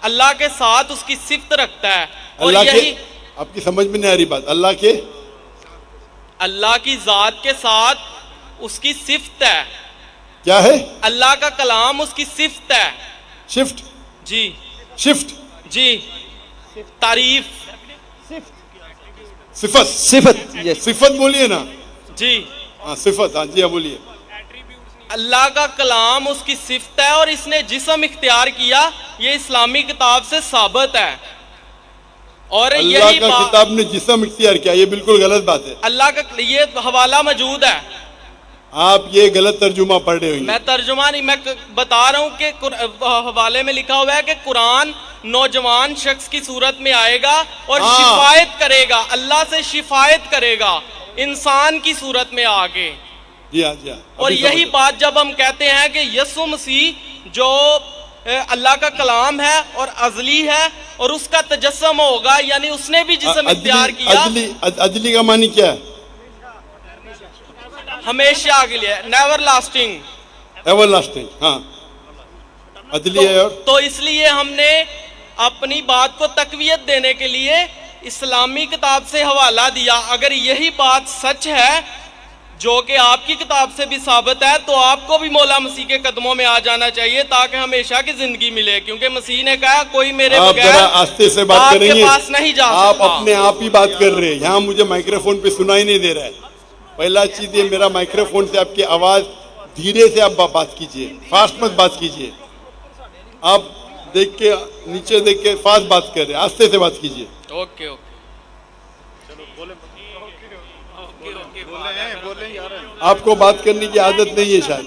اللہ کے ساتھ اس کی صفت رکھتا ہے. اور اللہ یہی کے آپ کی سمجھ میں نہیں آ رہی بات. اللہ کی ذات کے ساتھ اس کی صفت ہے. کیا ہے؟ اللہ کا کلام اس کی صفت ہے. شفٹ جی شفٹ جی تعریف صفت بولیے نا. جی ہاں صفت. ہاں جی ہاں بولیے. اللہ کا کلام اس کی صفت ہے اور اس نے جسم اختیار کیا, یہ اسلامی کتاب سے ثابت ہے. اور اللہ یہی کا کتاب نے جسم اختیار کیا, یہ بالکل غلط بات ہے. اللہ کا یہ حوالہ موجود ہے. آپ یہ غلط ترجمہ پڑھ رہے ہوں. میں ترجمہ نہیں, میں بتا رہا ہوں کہ حوالے میں لکھا ہوا ہے کہ قرآن نوجوان شخص کی صورت میں آئے گا اور شفایت کرے گا, اللہ سے شفایت کرے گا انسان کی صورت میں آگے. جی ہاں جی ہاں. اور یہی بات جب ہم کہتے ہیں کہ یسوع مسیح جو اللہ کا کلام ہے اور ازلی ہے اور اس کا تجسم ہوگا, یعنی اس نے بھی جسم اختیار کیا. ادلی کا معنی کیا ہے؟ ہمیشہ کے لیے, نیور لاسٹنگ. Ever lasting. ہاں ادلی ہے. اور تو اس لیے ہم نے اپنی بات کو تقویت دینے کے لیے اسلامی کتاب سے حوالہ دیا. اگر یہی بات سچ ہے جو کہ آپ کی کتاب سے بھی ثابت ہے تو آپ کو بھی مولا مسیح کے قدموں میں آ جانا چاہیے تاکہ ہمیشہ کی زندگی ملے, کیونکہ مسیح نے کہا کوئی میرے بغیر آستے سے بات آپ کریں کے گے. پاس نہیں جا آپ سکتا. اپنے آپ ہی بات کر رہے ہیں, یہاں مجھے مائکروفون پہ سنائی نہیں دے رہا ہے. پہلا چیز یہ میرا مائکروفون سے آپ کی آواز دھیرے سے آپ بات کیجئے, فاسٹ مت بات کیجئے. آپ دیکھ کے نیچے دیکھ کے فاسٹ بات کر رہے ہیں, آستے سے بات کیجئے. Okay okay. آپ کو بات کرنے کی عادت نہیں ہے شاید.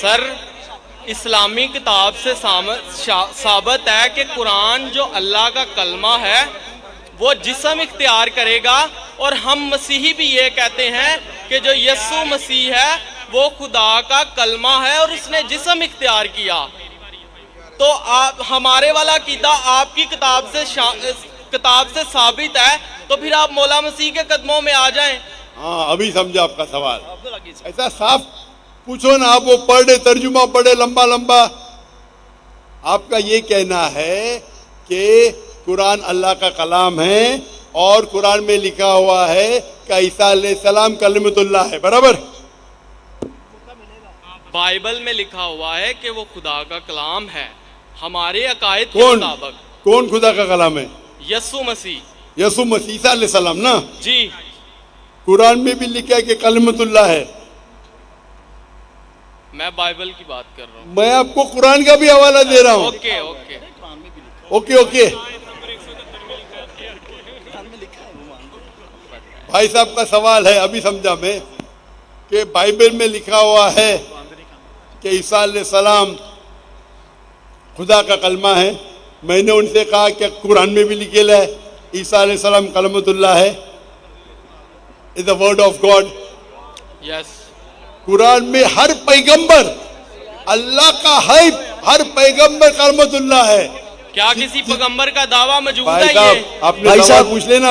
سر اسلامی کتاب سے ثابت ہے کہ قرآن جو اللہ کا کلمہ ہے وہ جسم اختیار کرے گا, اور ہم مسیحی بھی یہ کہتے ہیں کہ جو یسوع مسیح ہے وہ خدا کا کلمہ ہے اور اس نے جسم اختیار کیا. تو ہمارے والا عقیدہ آپ کی کتاب سے ثابت ہے, تو پھر آپ مولا مسیح کے قدموں میں آ جائیں. ہاں ابھی سمجھا آپ کا سوال. ایسا صاف پوچھو نا, آپ وہ پڑھے ترجمہ پڑھے لمبا لمبا. آپ کا یہ کہنا ہے کہ قرآن اللہ کا کلام ہے اور قرآن میں لکھا ہوا ہے کہ عیسیٰ علیہ السلام کلمۃ اللہ ہے, برابر؟ بائبل میں لکھا ہوا ہے کہ وہ خدا کا کلام ہے. ہمارے عقائد کے مطابق کون خدا کا کلام ہے؟ یسوع مسیح. یسوع مسیح عیسیٰ علیہ السلام نا. جی قرآن میں بھی لکھا ہے کہ کلمۃ اللہ ہے. میں بائبل کی بات کر رہا ہوں. میں آپ کو قرآن کا بھی حوالہ دے رہا ہوں. Okay okay okay okay. بھائی صاحب کا سوال ہے, ابھی سمجھا میں, کہ بائبل میں لکھا ہوا ہے کہ عیسیٰ علیہ السلام خدا کا کلمہ ہے. میں نے ان سے کہا کہ قرآن میں بھی لکھے ہے عیسیٰ علیہ السلام کلمۃ اللہ ہے, از the word of God. یس. قرآن میں ہر پیغمبر اللہ کا ہے, ہر پیغمبر کلمۃ اللہ ہے. کیا کسی پیغمبر کا دعویٰ موجود بھائی ہے؟ صاحب یہ آپ نے سوال پوچھ لینا.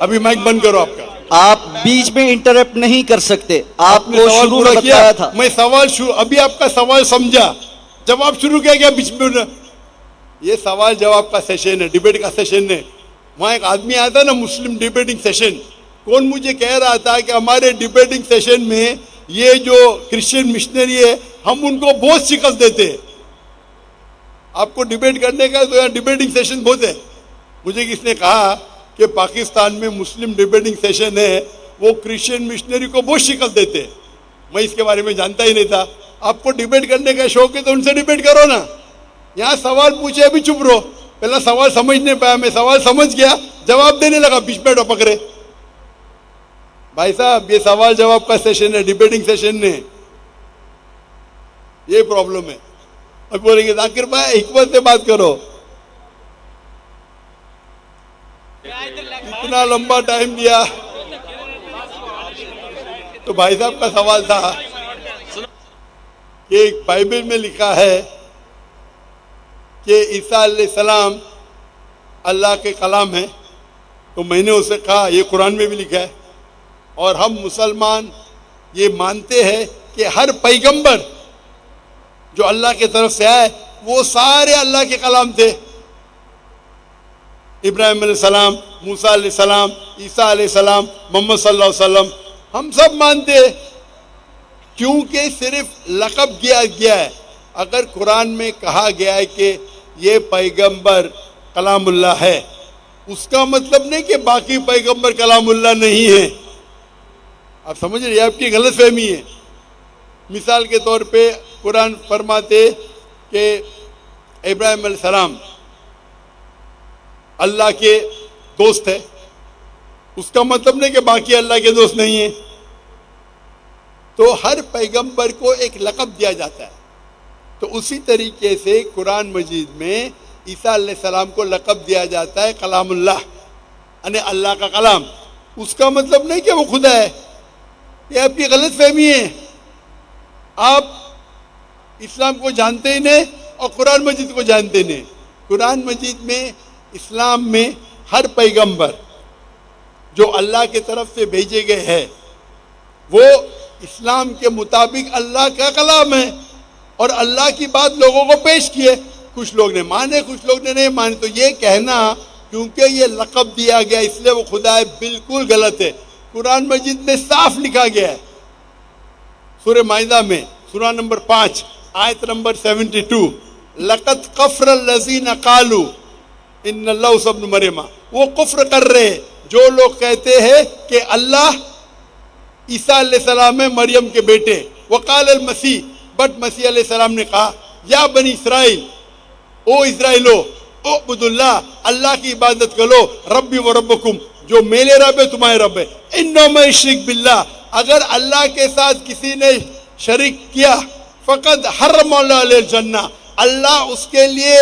ابھی مائک بند کرو آپ کا. آپ بیچ میں انٹرپٹ نہیں کر سکتے. آپ نے کو سوال شروع پورا میں کیا. بتایا تھا. میں سوال شروع ابھی آپ کا سوال سمجھا, جواب شروع کیا گیا بیچ میں. یہ سوال جواب کا سیشن ہے, ڈیبیٹ کا سیشن ہے. وہاں ایک آدمی آیا تھا نا, مسلم ڈیبیٹنگ سیشن, کون مجھے کہہ رہا تھا کہ ہمارے ڈیبیٹنگ سیشن میں یہ جو کرسچن مشنری ہے ہم ان کو بہت شکست دیتے ہیں. آپ کو ڈیبیٹ کرنے کا تو یہاں ڈیبیٹنگ سیشن بہت ہے. مجھے کس نے کہا کہ پاکستان میں مسلم ڈیبیٹنگ سیشن ہے, وہ کرسچن مشنری کو بہت شکست دیتے. میں اس کے بارے میں جانتا ہی نہیں تھا. آپ کو ڈیبیٹ کرنے کا شوق ہے تو ان سے ڈیبیٹ کرو نا. یہاں سوال پوچھے ابھی چپ رہو. پہلا سوال سمجھ نہیں پایا, میں سوال سمجھ گیا, جواب دینے لگا, بیچ میں ٹپک رہے. بھائی صاحب یہ سوال جواب کا سیشن ہے, ڈیبیٹنگ سیشن نہیں. یہ پرابلم ہے. اب بولیں گے ذاکر بھائی حکمت سے بات کرو. اتنا لمبا ٹائم دیا. تو بھائی صاحب کا سوال تھا کہ بائبل میں لکھا ہے کہ عیسیٰ علیہ السلام اللہ کے کلام ہیں. تو میں نے اسے کہا یہ قرآن میں بھی لکھا ہے, اور ہم مسلمان یہ مانتے ہیں کہ ہر پیغمبر جو اللہ کی طرف سے آئے وہ سارے اللہ کے کلام تھے. ابراہیم علیہ السلام, موسیٰ علیہ السلام, عیسیٰ علیہ السلام, محمد صلی اللہ علیہ وسلم, ہم سب مانتے ہیں. کیونکہ صرف لقب کیا گیا ہے. اگر قرآن میں کہا گیا ہے کہ یہ پیغمبر کلام اللہ ہے, اس کا مطلب نہیں کہ باقی پیغمبر کلام اللہ نہیں ہے. آپ سمجھ رہے, آپ کی غلط فہمی ہے. مثال کے طور پہ قرآن فرماتے کہ ابراہیم علیہ السلام اللہ کے دوست ہے, اس کا مطلب نہیں کہ باقی اللہ کے دوست نہیں ہیں. تو ہر پیغمبر کو ایک لقب دیا جاتا ہے. تو اسی طریقے سے قرآن مجید میں عیسیٰ علیہ السلام کو لقب دیا جاتا ہے کلام اللہ, یعنی اللہ کا کلام. اس کا مطلب نہیں کہ وہ خدا ہے. یہ آپ کی غلط فہمی ہے. آپ اسلام کو جانتے ہی نہیں اور قرآن مجید کو جانتے نہیں. قرآن مجید میں اسلام میں ہر پیغمبر جو اللہ کے طرف سے بھیجے گئے ہیں وہ اسلام کے مطابق اللہ کا کلام ہے, اور اللہ کی بات لوگوں کو پیش کیے. کچھ لوگ نے مانے, کچھ لوگ نے نہیں مانے. تو یہ کہنا کیونکہ یہ لقب دیا گیا اس لیے وہ خدا ہے, بالکل غلط ہے. قرآن مجید میں صاف لکھا گیا ہے, سورہ مائدہ میں سورہ نمبر 5 آیت نمبر 72, لقد کفر الذین قالوا ان اللہ ابن مریم. وہ کفر کر رہے جو لوگ کہتے ہیں کہ اللہ عیسیٰ علیہ السلام ہے مریم کے بیٹے. وقال المسیح, بٹ مسیح علیہ السلام نے کہا یا بنی اسرائیل, او اسرائیلو, اعبدوا اللہ, اللہ کی عبادت کرو, ربی و ربکم, جو میرے رب ہے تمہارے رب ہے. انہ من یشرک باللہ, اگر اللہ کے ساتھ کسی نے شریک کیا, فقد حرم اللہ علیہ الجنہ, اللہ اس کے لیے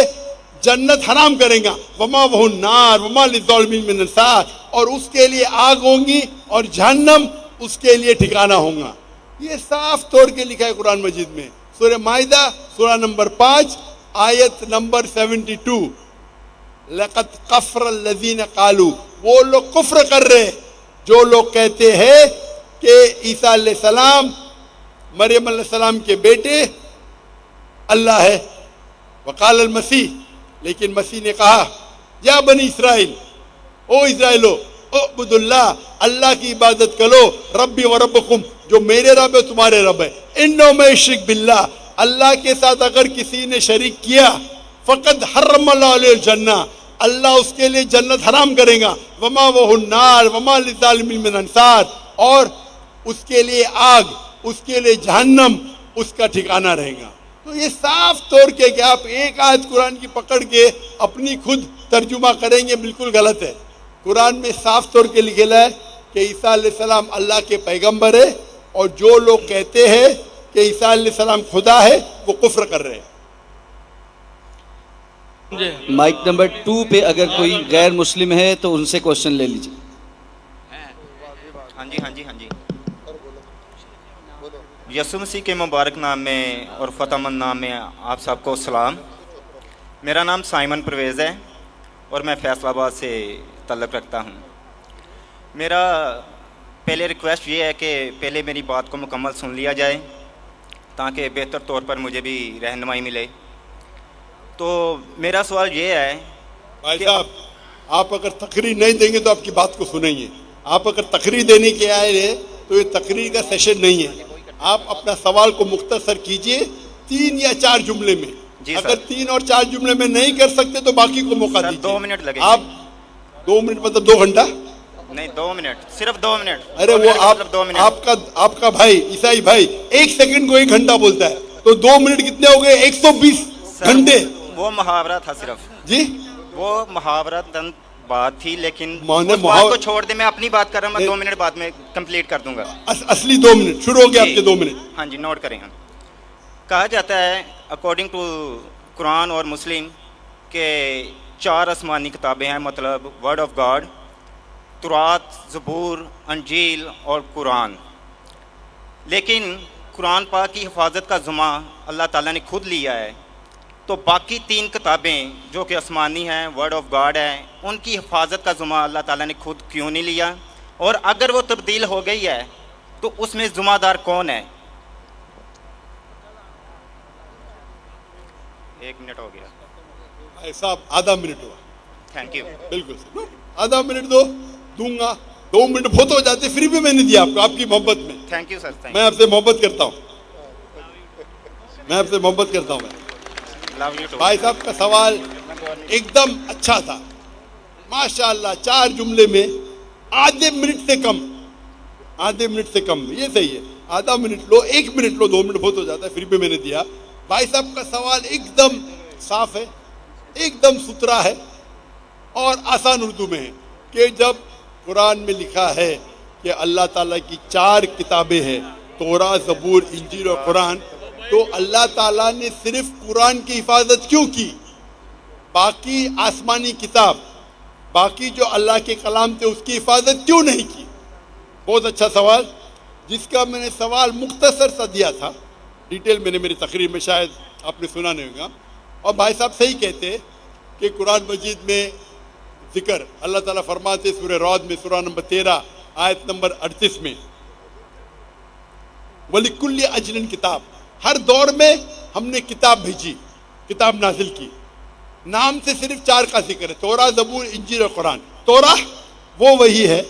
جنت حرام کریں گا. وما وہ النار وما للظالمین من انصار, اور اس کے لیے آگ ہوں گی اور جہنم اس کے لیے ٹھکانہ ہوگا. یہ صاف طور کے لکھا ہے قرآن مجید میں, سورہ مائدہ سورہ نمبر 5 آیت نمبر 72. لقد کفر الذین قالوا, وہ لوگ کفر کر رہے جو لوگ کہتے ہیں کہ عیسیٰ علیہ السلام مریم علیہ السلام کے بیٹے اللہ ہے. وقال المسیح, لیکن مسیح نے کہا یا بنی اسرائیل, او اسرائیلو, اعبدوا اللہ, اللہ کی عبادت کرو, ربی و ربکم, جو میرے رب ہے تمہارے رب ہے. انہ من یشرک باللہ, اللہ کے ساتھ اگر کسی نے شریک کیا, فقد حرم اللہ علیہ الجنہ, اللہ اس کے لیے جنت حرام کرے گا. وما وہ النار وما للظالمین من انصار, اور اس کے لیے آگ, اس کے لیے جہنم اس کا ٹھکانہ رہے گا. تو یہ صاف طور کے کہ آپ ایک آیت قرآن کی پکڑ کے اپنی خود ترجمہ کریں گے, بالکل غلط ہے. قرآن میں صاف طور کے لکھا ہے کہ عیسیٰ علیہ السلام اللہ کے پیغمبر ہے, اور جو لوگ کہتے ہیں کہ عیسیٰ علیہ السلام خدا ہے وہ کفر کر رہے ہیں. مائک نمبر 2 پہ اگر کوئی غیر مسلم ہے تو ان سے کوشچن لے لیجیے. ہاں جی. یسوع مسیح کے مبارک نام میں اور فتح مند نام میں آپ سب کو سلام. میرا نام سائمن پرویز ہے اور میں فیصل آباد سے تعلق رکھتا ہوں. میرا پہلے ریکویسٹ یہ ہے کہ پہلے میری بات کو مکمل سن لیا جائے تاکہ بہتر طور پر مجھے بھی رہنمائی ملے. تو میرا سوال یہ ہے بھائی صاحب آپ اگر تقریر نہیں دیں گے تو آپ کی بات کو سنیں گے. آپ اگر تقریر دینے کے آئے ہیں تو یہ تقریر کا سیشن نہیں ہے. آپ اپنا سوال کو مختصر کیجئے 3 یا 4 جملے میں. اگر 3 اور 4 جملے میں نہیں کر سکتے تو باقی کو موقع دیجیے. 2 منٹ لگے. آپ 2 منٹ مطلب 2 گھنٹہ نہیں 2 منٹ, صرف 2 منٹ. ارے وہ آپ کا بھائی عیسائی بھائی 1 سیکنڈ کو 1 گھنٹہ بولتا ہے تو 2 منٹ کتنے ہو گئے 120 گھنٹے. وہ محاورہ تھا صرف جی, وہ محاورہ بات تھی, لیکن اس بات کو چھوڑ دے. میں اپنی بات کر رہا ہوں, میں 2 منٹ بعد میں کمپلیٹ کر دوں گا. اصلی 2 منٹ شروع ہو گیا آپ کے 2 منٹ. ہاں جی, نوٹ کریں. کہا جاتا ہے اکارڈنگ ٹو قرآن اور مسلم کہ 4 آسمانی کتابیں ہیں, مطلب ورڈ آف گاڈ, تورات, زبور, انجیل اور قرآن. لیکن قرآن پاک کی حفاظت کا ذمہ اللہ تعالیٰ نے خود لیا ہے. تو باقی 3 کتابیں جو کہ آسمانی ہیں, ورڈ آف گاڈ ہے, ان کی حفاظت کا ذمہ اللہ تعالیٰ نے خود کیوں نہیں لیا؟ اور اگر وہ تبدیل ہو گئی ہے تو اس میں ذمہ دار کون ہے؟ 1 منٹ ہو گیا. بھائی صاحب آدھا منٹ ہوا. Thank you. بالکل آدھا منٹ دوں گا. 2 منٹ بہت ہو جاتے, فری بھی میں نے دیا آپ کو, آپ کی محبت میں. تھینک یو سر. میں آپ سے محبت کرتا ہوں, میں آپ سے محبت کرتا ہوں. بھائی صاحب کا سوال ایک دم اچھا تھا ماشاءاللہ. 4 جملے میں آدھے منٹ سے کم, یہ صحیح ہے. آدھا منٹ لو, 1 منٹ لو, 2 منٹ بہت ہو جاتا ہے, پھر بھی میں نے دیا. بھائی صاحب کا سوال ایک دم صاف ہے, ایک دم ستھرا ہے اور آسان اردو میں ہے کہ جب قرآن میں لکھا ہے کہ اللہ تعالیٰ کی 4 کتابیں ہیں, تورات, زبور, انجیل اور قرآن, تو اللہ تعالیٰ نے صرف قرآن کی حفاظت کیوں کی؟ باقی آسمانی کتاب, باقی جو اللہ کے کلام تھے اس کی حفاظت کیوں نہیں کی؟ بہت اچھا سوال, جس کا میں نے سوال مختصر سا دیا تھا. ڈیٹیل میں نے میری تقریر میں شاید آپ نے سنا نہیں ہوگا. اور بھائی صاحب صحیح کہتے کہ قرآن مجید میں ذکر اللہ تعالیٰ فرماتے سورہ رعد میں, سورہ نمبر 13 آیت نمبر 38 میں, وَلِكُلِّ أَجْلٍ کتاب, ہر دور میں ہم نے کتاب بھیجی, کتاب نازل کی. نام سے صرف 4 کا ذکر ہے, تورات, زبور, انجیل اور قرآن. تورات وہ وہی ہے,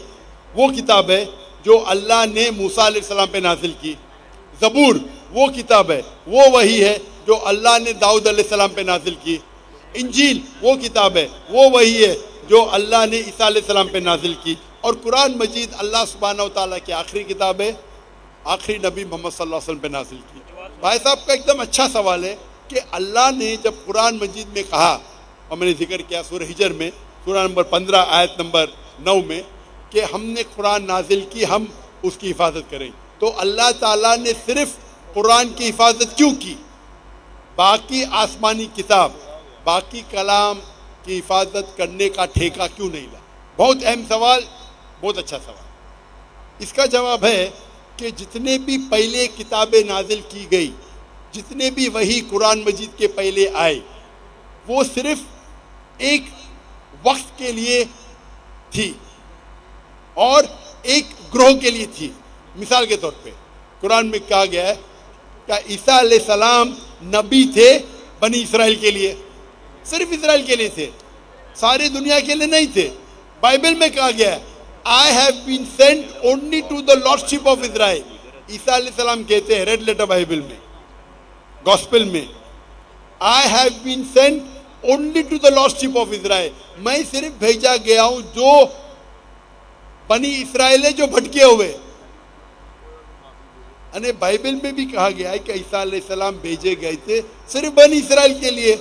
وہ کتاب ہے جو اللہ نے موسیٰ علیہ السلام پہ نازل کی. زبور وہ کتاب ہے, وہ وہی ہے جو اللہ نے داؤد علیہ السلام پہ نازل کی. انجیل وہ کتاب ہے, وہ وہی ہے جو اللہ نے عیسیٰ علیہ السلام پہ نازل کی. اور قرآن مجید اللہ سبحانہ و تعالیٰ کی آخری کتاب ہے, آخری نبی محمد صلی اللہ علیہ وسلم پہ نازل کی. بھائی صاحب کا ایک دم اچھا سوال ہے کہ اللہ نے جب قرآن مجید میں کہا, اور میں نے ذکر کیا سورہ ہجر میں, سورہ نمبر 15 آیت نمبر 9 میں, کہ ہم نے قرآن نازل کی, ہم اس کی حفاظت کریں, تو اللہ تعالیٰ نے صرف قرآن کی حفاظت کیوں کی؟ باقی آسمانی کتاب, باقی کلام کی حفاظت کرنے کا ٹھیکہ کیوں نہیں لا؟ بہت اہم سوال, بہت اچھا سوال. اس کا جواب ہے کہ جتنے بھی پہلے کتابیں نازل کی گئی, جتنے بھی وہی قرآن مجید کے پہلے آئے, وہ صرف ایک وقت کے لیے تھی اور ایک گروہ کے لیے تھی. مثال کے طور پہ قرآن میں کہا گیا ہے کہ عیسیٰ علیہ السلام نبی تھے بنی اسرائیل کے لیے, صرف اسرائیل کے لیے تھے, ساری دنیا کے لیے نہیں تھے. بائبل میں کہا گیا ہے I have been sent only to the lordship of Israel. عیسیٰ علیہ السلام کہتے ہیں ریڈ لیٹر بائبل میں, گوسپل میں, I have been sent only to the lordship of Israel. میں صرف بھیجا گیا ہوں جو بنی اسرائیل ہے, جو بھٹکے ہوئے. یعنی بائبل میں بھی کہا گیا ہے کہ عیسیٰ علیہ السلام بھیجے گئے تھے صرف بنی اسرائیل کے لیے.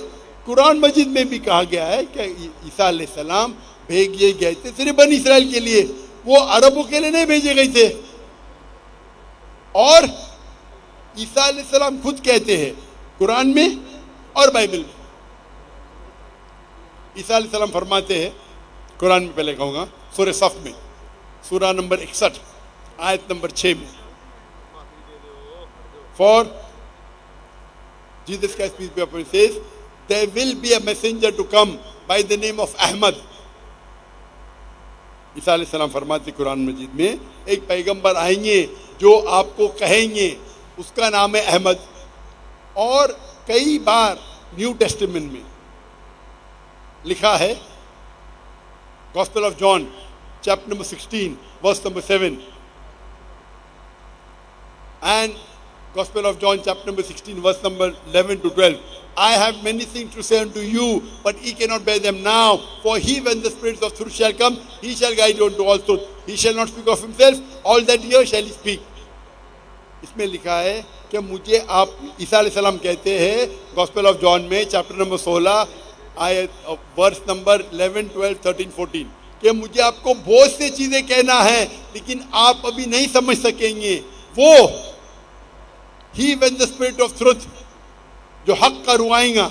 قرآن مجید میں بھی کہا گیا ہے کہ عیسیٰ علیہ السلام بھیجے گئے تھے صرف بنی اسرائیل کے لیے, وہ عربوں کے لیے نہیں بھیجے گئے تھے. اور عیسیٰ علیہ السلام خود کہتے ہیں قرآن میں اور بائبل میں, عیسیٰ علیہ السلام فرماتے ہیں قرآن میں, پہلے کہوں گا سورہ صف میں, سورہ نمبر 61 آیت نمبر 6 میں, For Jesus Christ, peace be upon him, says, there will be a messenger to come by the name of Ahmad. عیسیٰ علیہ السلام فرماتے قرآن مجید میں ایک پیغمبر آئیں گے جو آپ کو کہیں گے، اس کا نام ہے احمد. اور کئی بار نیو ٹیسٹمنٹ میں لکھا ہے، Gospel of John chapter number 16 verse number 7 and Gospel of John chapter number 16 verse number 11 to 12. I have many things to say unto you, but ye cannot bear them now. For he, when the Spirit of truth shall come, he shall guide you unto all truth. He shall not speak of himself, all that he hears shall he speak. اس میں لکھا ہے کہ مجھے آپ، عیسیٰ علیہ السلام کہتے ہیں گاسپل آف جان میں چیپٹر نمبر 16 آیت ورس نمبر 11 12 13 14 کہ مجھے آپ کو بہت سی چیزیں کہنا ہے لیکن آپ ابھی نہیں سمجھ سکیں گے. وہ He when the spirit of truth جو حق کا روائیں گا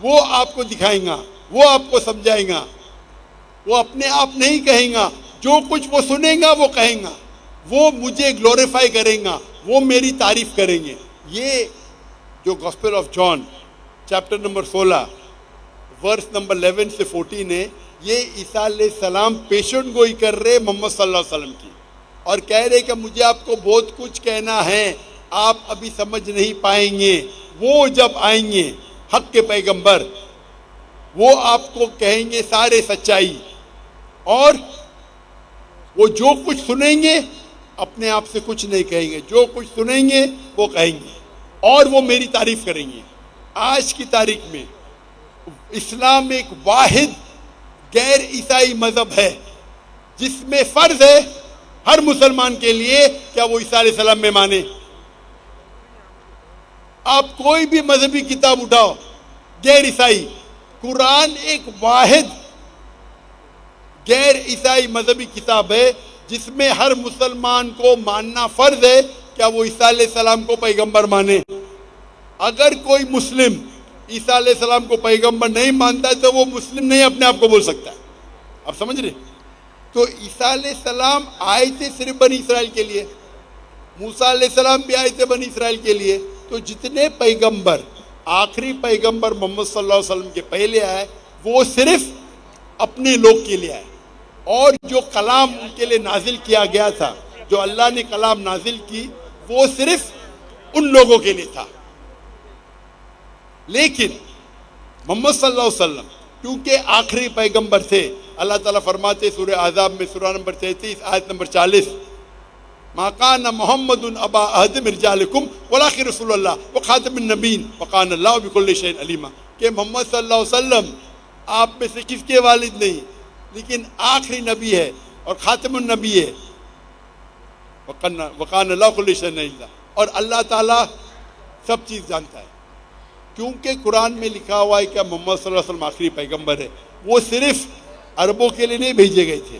وہ آپ کو دکھائیں گا، وہ آپ کو سمجھائیں گا. وہ اپنے آپ نہیں کہیں گا، جو کچھ وہ سنیں گا وہ کہیں گا، وہ مجھے گلوریفائی کریں گا، وہ میری تعریف کریں گے. یہ جو Gospel of John chapter number 16 verse number 11 سے 14 ہے، یہ عیسیٰ علیہ السلام پیشن گوئی کر رہے محمد صلی اللہ علیہ وسلم کی اور کہہ رہے کہ مجھے آپ کو بہت کچھ کہنا ہے، آپ ابھی سمجھ نہیں پائیں گے. وہ جب آئیں گے حق کے پیغمبر، وہ آپ کو کہیں گے سارے سچائی، اور وہ جو کچھ سنیں گے اپنے آپ سے کچھ نہیں کہیں گے، جو کچھ سنیں گے وہ کہیں گے اور وہ میری تعریف کریں گے. آج کی تاریخ میں اسلام ایک واحد غیر عیسائی مذہب ہے جس میں فرض ہے ہر مسلمان کے لیے کیا وہ عیسیٰ علیہ السلام میں مانے. آپ کوئی بھی مذہبی کتاب اٹھاؤ غیر عیسائی، قرآن ایک واحد غیر عیسائی مذہبی کتاب ہے جس میں ہر مسلمان کو ماننا فرض ہے کیا وہ عیسیٰ علیہ السلام کو پیغمبر مانے. اگر کوئی مسلم عیسیٰ علیہ السلام کو پیغمبر نہیں مانتا ہے تو وہ مسلم نہیں اپنے آپ کو بول سکتا ہے. آپ سمجھ رہے؟ تو عیسیٰ علیہ السلام آئے تھے صرف بنی اسرائیل کے لیے، موسیٰ علیہ السلام بھی آئے تھے بنی اسرائیل کے لیے. تو جتنے پیغمبر، آخری پیغمبر محمد صلی اللہ علیہ وسلم کے پہلے آئے وہ صرف اپنے لوگ کے لیے آئے، اور جو کلام ان کے لیے نازل کیا گیا تھا، جو اللہ نے کلام نازل کی، وہ صرف ان لوگوں کے لیے تھا. لیکن محمد صلی اللہ علیہ وسلم کیونکہ آخری پیغمبر تھے، اللہ تعالیٰ فرماتے سورہ احزاب میں سورہ نمبر 33 آیت نمبر 40 ما کان محمد ابا احد من رجالکم ولکن رسول اللہ وخاتم النبیین وکان اللہ بکل شیء علیما، کہ محمد صلی اللہ علیہ وسلم آپ میں سے کس کے والد نہیں لیکن آخری نبی ہے اور خاتم النبی ہے، وکان اللہ بکل شیء علیما، اور اللہ تعالیٰ سب چیز جانتا ہے. کیونکہ قرآن میں لکھا ہوا ہے کہ محمد صلی اللہ علیہ وسلم آخری پیغمبر ہے، وہ صرف عربوں کے لیے نہیں بھیجے گئے تھے،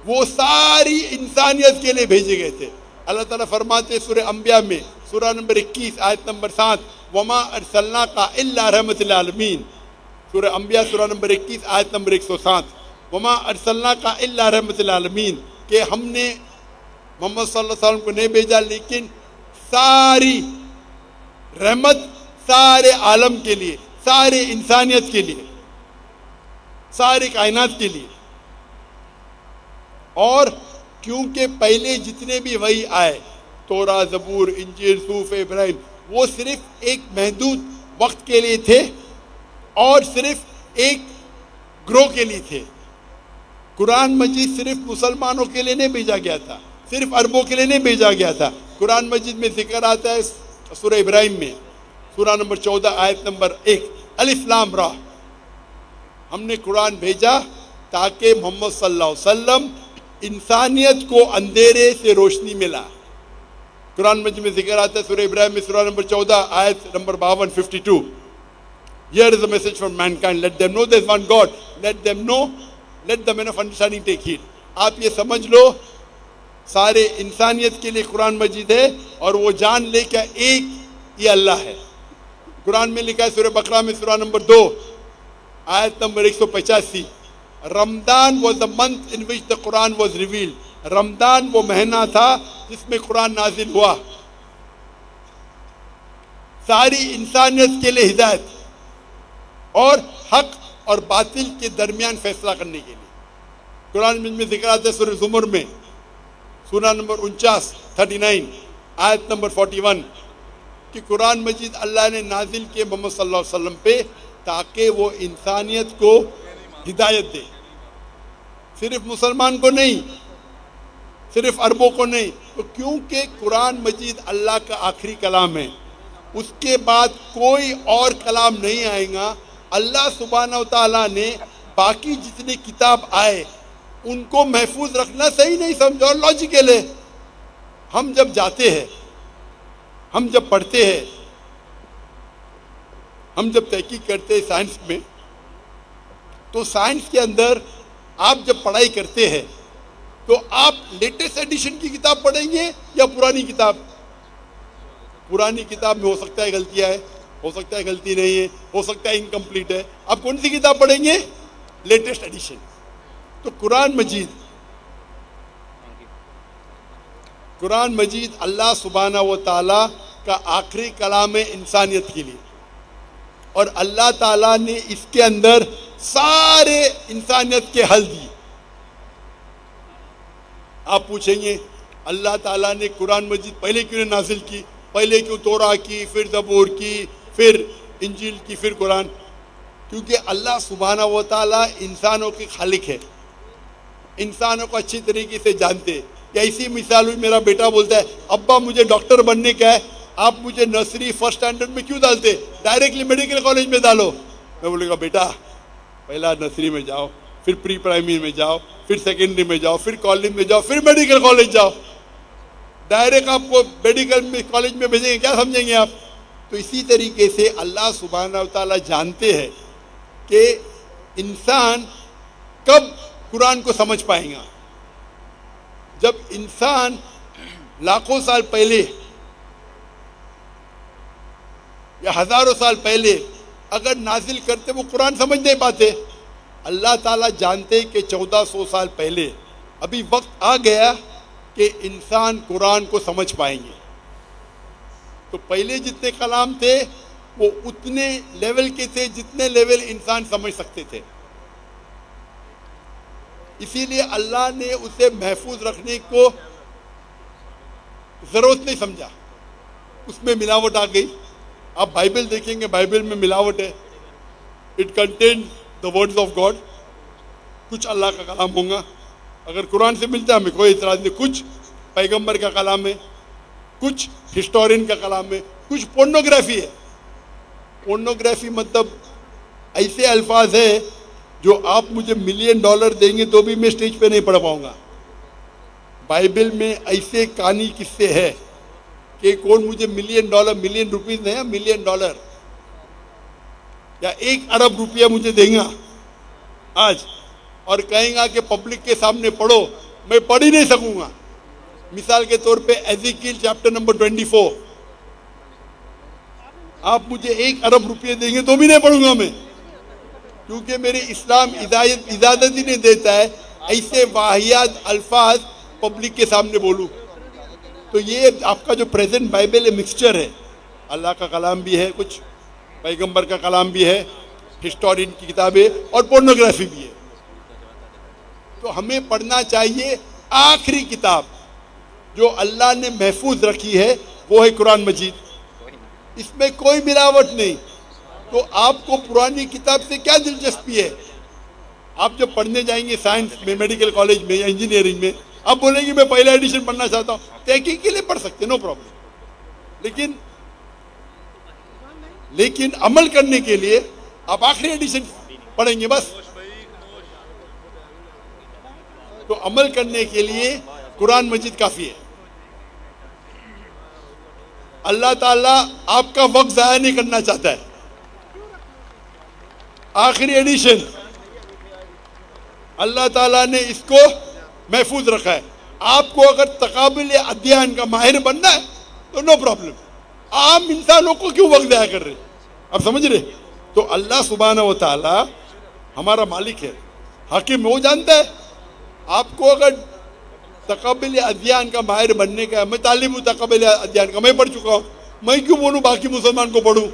وہ ساری انسانیت کے لیے بھیجے گئے تھے. اللہ تعالیٰ فرماتے سورہ انبیاء میں سورہ نمبر 21 آیت نمبر 7 وما ارسلناک الا رحمۃ للعالمین، سورہ انبیاء سورہ نمبر 21 آیت نمبر 107 وما ارسلناک الا رحمۃ للعالمین، کہ ہم نے محمد صلی اللہ علیہ وسلم کو نہیں بھیجا لیکن ساری رحمت سارے عالم کے لیے، سارے انسانیت کے لیے، سارے کائنات کے لیے. اور کیونکہ پہلے جتنے بھی وحی آئے، تورا، زبور، انجیل، صحف ابراہیم، وہ صرف ایک محدود وقت کے لیے تھے اور صرف ایک گروہ کے لیے تھے. قرآن مجید صرف مسلمانوں کے لیے نہیں بھیجا گیا تھا، صرف عربوں کے لیے نہیں بھیجا گیا تھا. قرآن مجید میں ذکر آتا ہے سورہ ابراہیم میں سورہ نمبر 14 آیت نمبر 1 الف لام را، ہم نے قرآن بھیجا تاکہ محمد صلی اللہ علیہ وسلم انسانیت کو اندھیرے سے روشنی ملا. قرآن مجید میں ذکر آتا ہے سورہ ابراہیم میں سورہ نمبر 14 آیت number 52 52 Here is a message from mankind, let them know there is one God, let the men of understanding take heed. آپ یہ سمجھ لو سارے انسانیت کے لیے قرآن مجید ہے اور وہ جان لے کہ ایک یہ اللہ ہے. قرآن میں لکھا ہے سورہ بقرہ میں سورہ نمبر 2 آیت number 185 Ramzan was the month in which the Quran was revealed. رمضان وہ مہینہ تھا جس میں قرآن نازل ہوا. ساری انسانیت کے لیے ہدایت اور حق اور باطل کے درمیان فیصلہ کرنے کے لیے. قرآن میں ذکر آتا ہے سورہ زمر میں سورہ نمبر 39 آیت نمبر 41 کہ قرآن مجید اللہ نے نازل کیے محمد صلی اللہ علیہ وسلم پہ تاکہ وہ انسانیت کو ہدایت دے. صرف مسلمان کو نہیں, صرف عربوں کو نہیں, تو کیونکہ قرآن مجید اللہ کا آخری کلام ہے, اس کے بعد کوئی اور کلام نہیں آئے گا. اللہ سبحانہ و تعالیٰ نے باقی جتنے کتاب آئے ان کو محفوظ رکھنا صحیح نہیں سمجھا اور لاجیکل ہے. ہم جب جاتے ہیں, ہم جب پڑھتے ہیں, ہم جب تحقیق کرتے ہیں سائنس میں, تو سائنس کے اندر آپ جب پڑھائی کرتے ہیں تو آپ لیٹسٹ ایڈیشن کی کتاب پڑھیں گے یا پرانی کتاب؟ پرانی کتاب میں ہو سکتا ہے غلطیاں ہے, ہو سکتا ہے غلطی نہیں ہے, ہو سکتا ہے انکمپلیٹ ہے. آپ کون سی کتاب پڑھیں گے؟ Latest edition. تو قرآن مجید اللہ سبحانہ و تعالیٰ کا آخری کلام ہے انسانیت کے لیے, اور اللہ تعالیٰ نے اس کے اندر سارے انسانیت کے حل دیے. آپ پوچھیں گے اللہ تعالیٰ نے قرآن مجید پہلے کیوں نہیں نازل کی, پہلے کیوں تورا کی, پھر زبور کی, پھر انجیل کی, پھر قرآن؟ کیونکہ اللہ سبحانہ و تعالیٰ انسانوں کے خالق ہے, انسانوں کو اچھی طریقے سے جانتے. یا ایسی مثال ہوئی, میرا بیٹا بولتا ہے ابا مجھے ڈاکٹر بننے کا ہے, آپ مجھے نرسری فرسٹ اسٹینڈرڈ میں کیوں ڈالتے, ڈائریکٹلی میڈیکل کالج میں ڈالو. میں بولے گا بیٹا پہلا نرسری میں جاؤ, پھر پری پرائمری میں جاؤ, پھر سیکنڈری میں جاؤ, پھر کالج میں جاؤ, پھر میڈیکل کالج جاؤ. ڈائریکٹ آپ کو میڈیکل کالج میں بھیجیں گے, کیا سمجھیں گے آپ؟ تو اسی طریقے سے اللہ سبحانہ و تعالیٰ جانتے ہیں کہ انسان کب قرآن کو سمجھ پائیں گا. جب انسان لاکھوں سال پہلے یا ہزاروں سال پہلے اگر نازل کرتے وہ قرآن سمجھ نہیں پاتے. اللہ تعالیٰ جانتے کہ 1400 سال پہلے ابھی وقت آ گیا کہ انسان قرآن کو سمجھ پائیں گے. تو پہلے جتنے کلام تھے وہ اتنے لیول کے تھے جتنے لیول انسان سمجھ سکتے تھے. اسی لیے اللہ نے اسے محفوظ رکھنے کو ضرورت نہیں سمجھا. اس میں ملاوٹ آ گئی. آپ بائبل دیکھیں گے, بائبل میں ملاوٹ ہے. It contains the words of God. کچھ اللہ کا کلام ہوگا, اگر قرآن سے ملتا ہے ہمیں کوئی اعتراض نہیں. کچھ پیغمبر کا کلام ہے, کچھ ہسٹورین کا کلام ہے, کچھ پورنوگرافی ہے. پورنوگرافی مطلب ایسے الفاظ ہے جو آپ مجھے $1 ملین دیں گے تو بھی میں اسٹیج پہ نہیں پڑھ پاؤں گا. بائبل میں ایسے کہانی قصے ہے کہ کون مجھے $1 ملین, ملین روپیز نہیں, $1 ملین یا 1 ارب روپیہ مجھے دیں گا آج, اور کہیں گا کہ پبلک کے سامنے پڑھو, میں پڑھ ہی نہیں سکوں گا. مثال کے طور پہ ایزیکیل چیپٹر نمبر 24, آپ مجھے 1 ارب روپیہ دیں گے تو بھی نہیں پڑھوں گا میں, کیونکہ میرے اسلام اجازت ہی نہیں دیتا ہے ایسے واہیات الفاظ پبلک کے سامنے بولوں. تو یہ آپ کا جو پریزنٹ بائبل ہے مکسچر ہے, اللہ کا کلام بھی ہے, کچھ پیغمبر کا کلام بھی ہے, ہسٹورین کی کتابیں اور پورنوگرافی بھی ہے. تو ہمیں پڑھنا چاہیے آخری کتاب جو اللہ نے محفوظ رکھی ہے, وہ ہے قرآن مجید. اس میں کوئی ملاوٹ نہیں. تو آپ کو پرانی کتاب سے کیا دلچسپی ہے؟ آپ جب پڑھنے جائیں گے سائنس میں, میڈیکل کالج میں یا انجینئرنگ میں, آپ بولیں گے میں پہلا ایڈیشن پڑھنا چاہتا ہوں, تحقیق کے لیے پڑھ سکتے, نو پرابلم. لیکن عمل کرنے کے لیے آپ آخری ایڈیشن پڑھیں گے بس. تو عمل کرنے کے لیے قرآن مجید کافی ہے. اللہ تعالیٰ آپ کا وقت ضائع نہیں کرنا چاہتا ہے. آخری ایڈیشن اللہ تعالیٰ نے اس کو محفوظ رکھا ہے. آپ کو اگر تقابل ادھیان کا ماہر بننا ہے تو نو پرابلم. عام انسانوں کو کیوں وقت ضائع کر رہے, آپ سمجھ رہے؟ تو اللہ سبحانہ و تعالیٰ ہمارا مالک ہے, حاکم. وہ جانتا ہے آپ کو اگر تقابل ادھیان کا ماہر بننے کا ہے. میں تعلیم ہوں تقابل ادھیان کا, میں پڑھ چکا ہوں, میں کیوں بولوں باقی مسلمان کو پڑھوں؟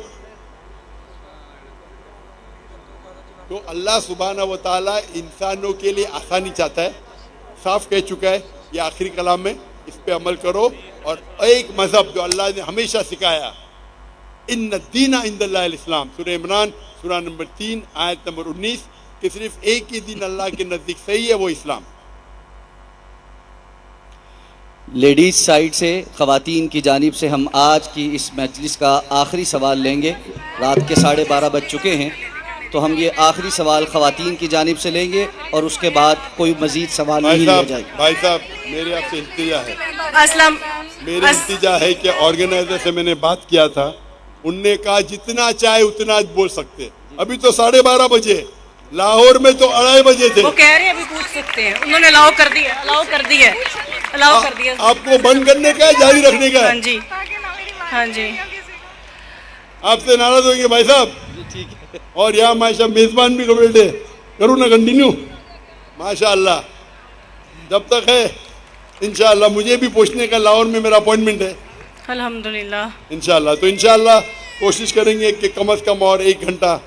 تو اللہ سبحانہ و تعالیٰ انسانوں کے لیے آسانی چاہتا ہے. صاف کہہ چکا ہے یہ آخری کلام میں, اس پہ عمل کرو. اور ایک مذہب جو اللہ نے ہمیشہ سکھایا, ان الدین عند اللہ الاسلام, سورہ عمران سورہ نمبر 3 آیت نمبر 19, کہ صرف ایک ہی دین اللہ کے نزدیک صحیح ہے, وہ اسلام. لیڈیز سائیڈ سے, خواتین کی جانب سے ہم آج کی اس مجلس کا آخری سوال لیں گے. رات کے 12:30 بج چکے ہیں, تو ہم یہ آخری سوال خواتین کی جانب سے لیں گے اور اس کے بعد کوئی مزید سوال نہیں لیا جائے گا. بھائی صاحب میرے آپ سے التجا ہے, میری السلام التجا ہے کہ آرگنائزر سے میں نے بات کیا تھا, ان نے کہا جتنا چاہے اتنا بول سکتے. ابھی تو 12:30 بجے, لاہور میں تو 2:30 بجے تھے. وہ کہہ رہے ہیں ابھی پوچھ سکتے ہیں, انہوں نے الاؤ کر دیا. آپ کو بند کرنے کا ہے, جاری رکھنے کا ہے؟ ہاں جی آپ سے ناراض ہوئیں گے بھائی صاحب. اور یہاں ماشاء میزبان بھی بیٹھے, کروں نا کنٹینیو. ماشاء اللہ جب تک ہے انشاءاللہ. مجھے بھی پوچھنے کا لاہور میں میرا اپوائنٹمنٹ ہے الحمدللہ انشاءاللہ. تو انشاءاللہ کوشش کریں گے کہ کم از کم اور 1 گھنٹہ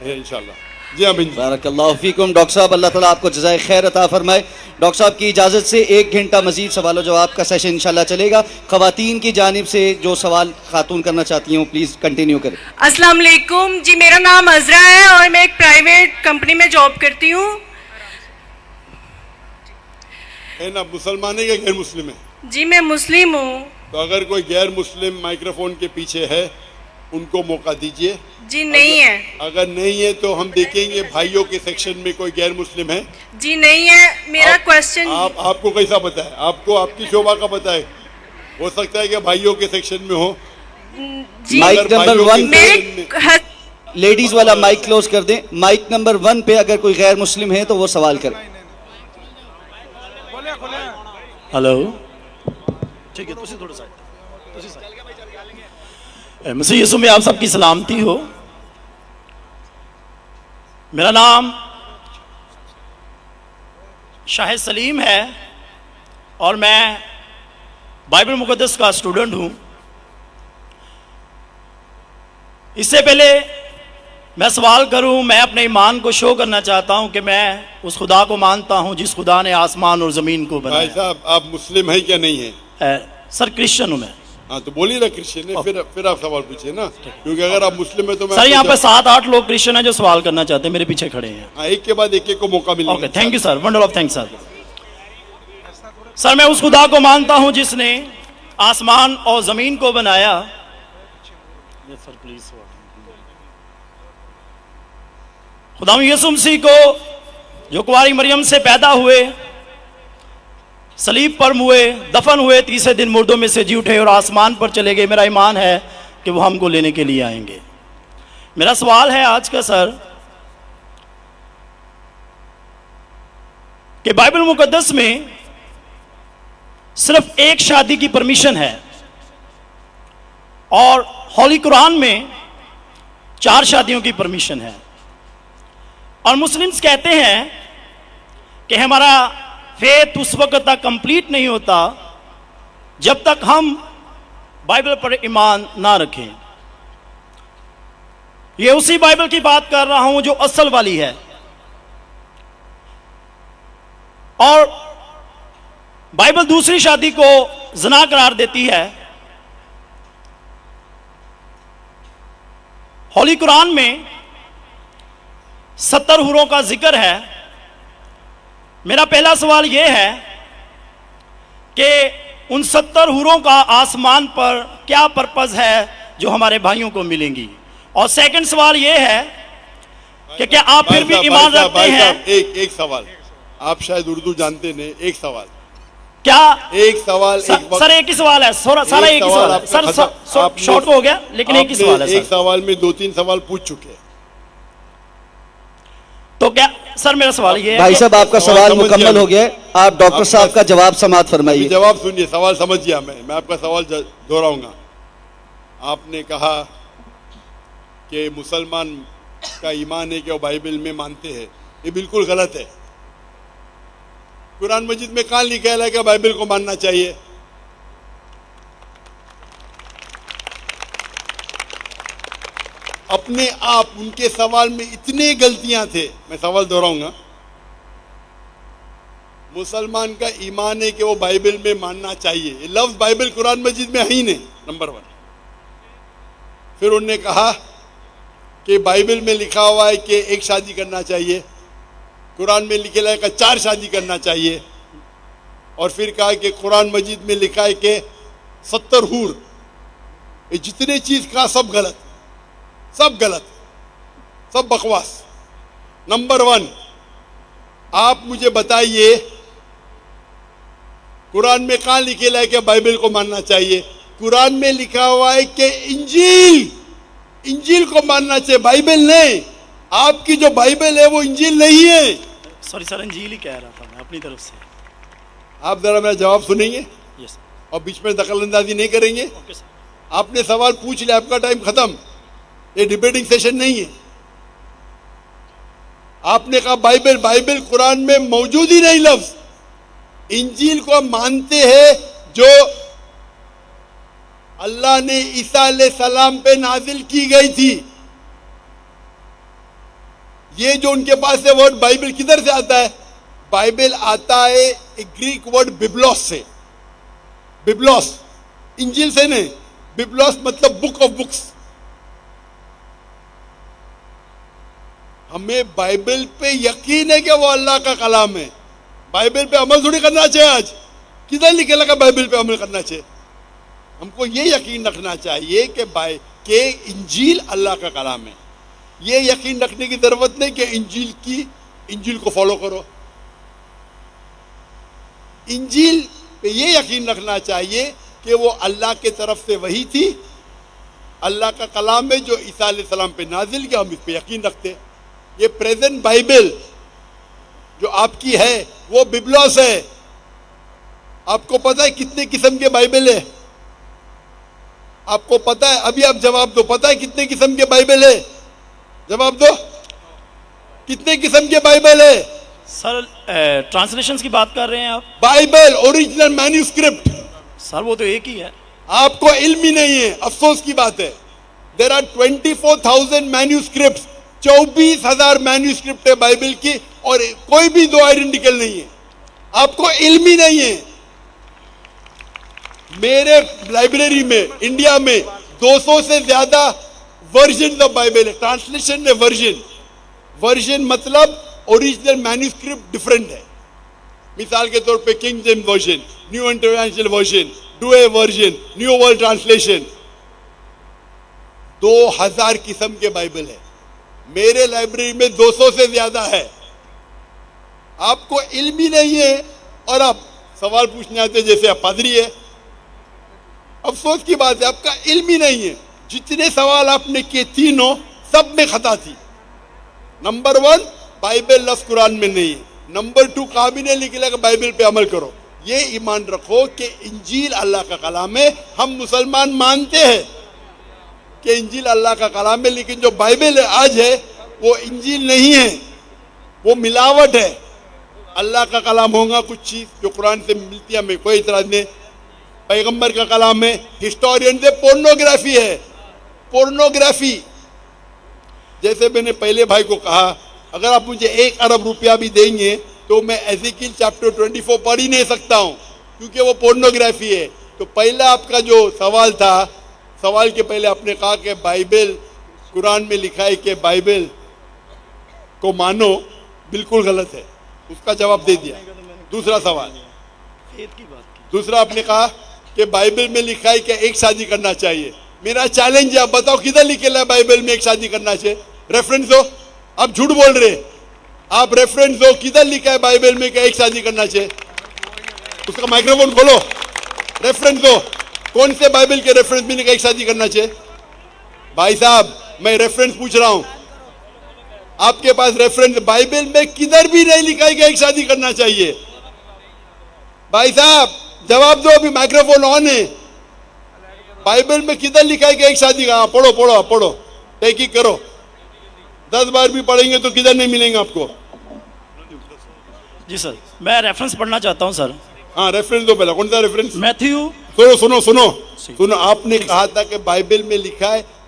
ہے انشاءاللہ. جی ہاں بھائی. بارک اللہ فیکم. ڈاکٹر صاحب اللہ تعالیٰ آپ کو جزائے خیر عطا فرمائے. ڈاکٹر صاحب کی اجازت سے 1 گھنٹہ مزید سوال و جواب کا سیشن انشاءاللہ چلے گا. خواتین کی جانب سے جو سوال خاتون کرنا چاہتی ہوں پلیز کنٹینیو کریں. السلام علیکم جی, میرا نام عذرا ہے اور میں ایک پرائیویٹ کمپنی میں جاب کرتی ہوں. ہے نا, مسلمان ہے کہ غیر مسلم ہے؟ جی میں مسلم ہوں. تو اگر کوئی غیر مسلم مائکروفون کے پیچھے ہے ان کو موقع دیجئے. جی نہیں ہے. اگر نہیں ہے تو ہم دیکھیں گے بھائیوں کے سیکشن میں کوئی غیر مسلم ہے. جی نہیں ہے. میرا کوشچن آپ کو کیسا پتہ ہے؟ آپ کو آپ کی شعبہ کا پتہ ہے. ہو سکتا ہے کہ بھائیوں کے سیکشن میں ہو. مائک نمبر 1 لیڈیز والا مائک کلوز کر دیں. مائک نمبر 1 پہ اگر کوئی غیر مسلم ہے تو وہ سوال کریں. ہلو, ٹھیک ہے, تھوڑا سا مسیح یسوع میں آپ سب کی سلامتی ہو. میرا نام شاہد سلیم ہے اور میں بائبل مقدس کا اسٹوڈنٹ ہوں. اس سے پہلے میں سوال کروں, میں اپنے ایمان کو شو کرنا چاہتا ہوں کہ میں اس خدا کو مانتا ہوں جس خدا نے آسمان اور زمین کو بنایا. بھائی صاحب آپ مسلم ہیں کیا نہیں ہیں؟ سر کرسچن ہوں میں. ہاں تو بولیے نا کرسچن ہے, پھر آپ سوال پوچھیں نا, کیونکہ اگر آپ مسلم ہیں تو میں سر یہاں پہ 7-8 لوگ کرسچن ہیں جو سوال کرنا چاہتے ہیں, میرے پیچھے کھڑے ہیں. ہاں, ایک کے بعد ایک کو موقع ملے گا. Okay, thank you sir, wonder of thank sir. Sir میں اس خدا کو مانتا ہوں جس نے آسمان اور زمین کو بنایا. خدا یسوع مسیح کو جو کنواری مریم سے پیدا ہوئے, صلیب پر ہوئے, دفن ہوئے, تیسرے دن مردوں میں سے جی اٹھے اور آسمان پر چلے گئے. میرا ایمان ہے کہ وہ ہم کو لینے کے لیے آئیں گے. میرا سوال ہے آج کا سر کہ بائبل مقدس میں صرف ایک شادی کی پرمیشن ہے اور ہولی قرآن میں 4 شادیوں کی پرمیشن ہے, اور مسلمز کہتے ہیں کہ ہمارا فیتھ اس وقت تک کمپلیٹ نہیں ہوتا جب تک ہم بائبل پر ایمان نہ رکھیں. یہ اسی بائبل کی بات کر رہا ہوں جو اصل والی ہے, اور بائبل دوسری شادی کو زنا قرار دیتی ہے. ہولی قرآن میں 70 حوروں کا ذکر ہے. میرا پہلا سوال یہ ہے کہ ان 70 حوروں کا آسمان پر کیا پرپز ہے جو ہمارے بھائیوں کو ملیں گی. اور سیکنڈ سوال یہ ہے کہ کیا آپ پھر بھی ایمان رکھتے ہیں. ایک سوال, آپ شاید اردو جانتے نہیں, ایک سوال کیا ایک سوال سر ایک ہی سوال ہے, سارا ایک ہی سوال ہے سر, شارٹ ہو گیا لیکن ایک ہی سوال ہے. ایک سوال میں 2-3 سوال پوچھ چکے ہیں. تو کیا سر میرا سوال یہ ہے بھائی صاحب آپ کا سوال مکمل ہو گیا ہے, آپ ڈاکٹر صاحب کا جواب سماعت فرمائیے. جواب سنیے, سوال سمجھ گیا میں آپ کا سوال دہراؤں گا. آپ نے کہا کہ مسلمان کا ایمان ہے کہ وہ بائبل میں مانتے ہیں, یہ بالکل غلط ہے. قرآن مجید میں کہاں لکھا ہے کہ بائبل کو ماننا چاہیے؟ اپنے آپ ان کے سوال میں اتنے غلطیاں تھے. میں سوال دہراؤں گا. مسلمان کا ایمان ہے کہ وہ بائبل میں ماننا چاہیے. یہ لفظ بائبل قرآن مجید میں ہے ہی نہیں. نمبر 1. پھر انہوں نے کہا کہ بائبل میں لکھا ہوا ہے کہ ایک شادی کرنا چاہیے, قرآن میں لکھا ہے کہ 4 شادی کرنا چاہیے, اور پھر کہا کہ قرآن مجید میں لکھا ہے کہ 70 حور. یہ جتنے چیز کہا سب غلط, سب غلط, سب بکواس. نمبر 1, آپ مجھے بتائیے قرآن میں کہاں لکھا ہے کہ بائبل کو ماننا چاہیے؟ قرآن میں لکھا ہوا ہے کہ انجیل کو ماننا چاہیے, بائبل نہیں. آپ کی جو بائبل ہے وہ انجیل نہیں ہے. سوری سر, انجیل ہی کہہ رہا تھا میں اپنی طرف سے. آپ ذرا میرا جواب سنیں گے یس اور بیچ میں دخل اندازی نہیں کریں گے. Okay sir. آپ نے سوال پوچھ لیا, آپ کا ٹائم ختم. یہ ڈیبیٹنگ سیشن نہیں ہے. آپ نے کہا بائبل قرآن میں موجود ہی نہیں لفظ. انجیل کو ہم مانتے ہیں جو اللہ نے عیسیٰ علیہ السلام پہ نازل کی گئی تھی. یہ جو ان کے پاس ہے ورڈ بائبل کدھر سے آتا ہے؟ بائبل آتا ہے ایک گریک ورڈ ببلوس سے. ببلوس, انجیل سے نہیں. ببلوس مطلب بک آف بکس. ہمیں بائبل پہ یقین ہے کہ وہ اللہ کا کلام ہے. بائبل پہ عمل تھوڑی کرنا چاہیے. آج کدھر لکھے لگا بائبل پہ عمل کرنا چاہیے؟ ہم کو یہ یقین رکھنا چاہیے کہ انجیل اللہ کا کلام ہے. یہ یقین رکھنے کی ضرورت نہیں کہ انجیل کو فالو کرو. انجیل پہ یہ یقین رکھنا چاہیے کہ وہ اللہ کے طرف سے وحی تھی, اللہ کا کلام ہے جو عیسیٰ علیہ السلام پہ نازل کیا, ہم اس پہ یقین رکھتے. یہ پریزنٹ بائبل جو آپ کی ہے وہ ببلوس ہے. آپ کو پتہ ہے کتنے قسم کے بائبل ہے؟ آپ کو پتہ ہے؟ ابھی آپ جواب دو. پتہ ہے کتنے قسم کے بائبل ہے؟ جواب دو. کتنے قسم کے بائبل ہے؟ سر ٹرانسلیشنز کی بات کر رہے ہیں آپ؟ Bible original manuscript. سر وہ تو ایک ہی ہے. آپ کو علم ہی نہیں ہے, افسوس کی بات ہے. There are 24,000 manuscript. 24,000 مینوسکرپٹ ہے بائبل کی, اور کوئی بھی 2 آئیڈینٹیکل نہیں ہے. آپ کو علم ہی نہیں ہے. میرے لائبریری میں انڈیا میں 200 سے زیادہ ورژن آف بائبل ہے. ٹرانسلیشن ہے ورژن مطلب اوریجنل مینوسکرپٹ ڈفرینٹ ہے. مثال کے طور پہ King James version, new international version, Douay version, new world translation. 2000 قسم کے بائبل ہے. میرے لائبریری میں 200 سے زیادہ ہے. آپ کو علم ہی نہیں ہے اور آپ سوال پوچھنے آتے جیسے آپ پادری ہے. افسوس کی بات ہے, آپ کا علم ہی نہیں ہے. جتنے سوال آپ نے کیے تینوں سب میں خطا تھی. نمبر 1, بائبل لفظ قرآن میں نہیں ہے. نمبر 2, کابینہ لکھا کہ بائبل پہ عمل کرو. یہ ایمان رکھو کہ انجیل اللہ کا کلام ہے. ہم مسلمان مانتے ہیں کہ انجیل اللہ کا کلام ہے, لیکن جو بائبل آج ہے وہ انجیل نہیں ہے, وہ ملاوٹ ہے. اللہ کا کلام ہوگا کچھ چیز جو قرآن سے ملتی ہے, ہمیں کوئی اعتراض نہیں. پیغمبر کا کلام ہے. ہسٹورین سے پورنوگرافی ہے, پورنوگرافی. جیسے میں نے پہلے بھائی کو کہا, اگر آپ مجھے 1 ارب روپیہ بھی دیں گے تو میں ایزیکیل چیپٹر 24 پڑھ ہی نہیں سکتا ہوں, کیونکہ وہ پورنوگرافی ہے. تو پہلا آپ کا جو سوال تھا, سوال کے پہلے آپ نے کہا کہ بائبل قرآن میں لکھا ہے کہ بائبل کو مانو, بالکل غلط ہے. اس کا جواب دے دیا. دوسرا سوال, دوسرا آپ نے کہا کہ بائبل میں لکھا ہے کہ ایک شادی کرنا چاہیے. میرا چیلنج ہے, آپ بتاؤ کدھر لکھا ہے بائبل میں ایک شادی کرنا چاہیے؟ ریفرنس دو. آپ جھوٹ بول رہے, آپ ریفرنس دو, کدھر لکھا ہے بائبل میں کہ ایک شادی کرنا چاہیے؟ اس کا مائکروفون کھولو, ریفرنس دو. کون سے بائبل کے ریفرنس میں ایک شادی کرنا چاہیے؟ بھائی صاحب میں ریفرنس پوچھ رہا ہوں, آپ کے پاس ریفرنس بائبل میں کدھر بھی نہیں لکھا ہے کہ ایک شادی کرنا چاہیے؟ بھائی صاحب جواب دو, ابھی مائکروفون آن ہے. بائبل میں کدھر لکھا ہے کہ ایک شادی کا؟ پڑھو, تحقیق کرو. 10 بار بھی پڑھیں گے تو کدھر نہیں ملیں گے آپ کو. جی سر, میں ریفرنس پڑھنا چاہتا ہوں سر. ہاں ریفرنس دو. پہلا کون سا ریفرنس؟ میتھیو. سنو. آپ نے کہا تھا کہ بائبل میں لکھا ہے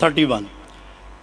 31।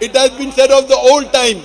It has been said of the old times.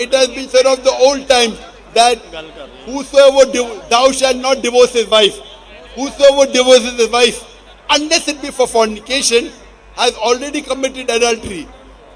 it has been said of the old times that whosoever thou shalt not divorce his wife, whosoever divorces his wife unless it be for fornication has already committed adultery.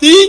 3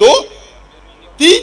2, 3,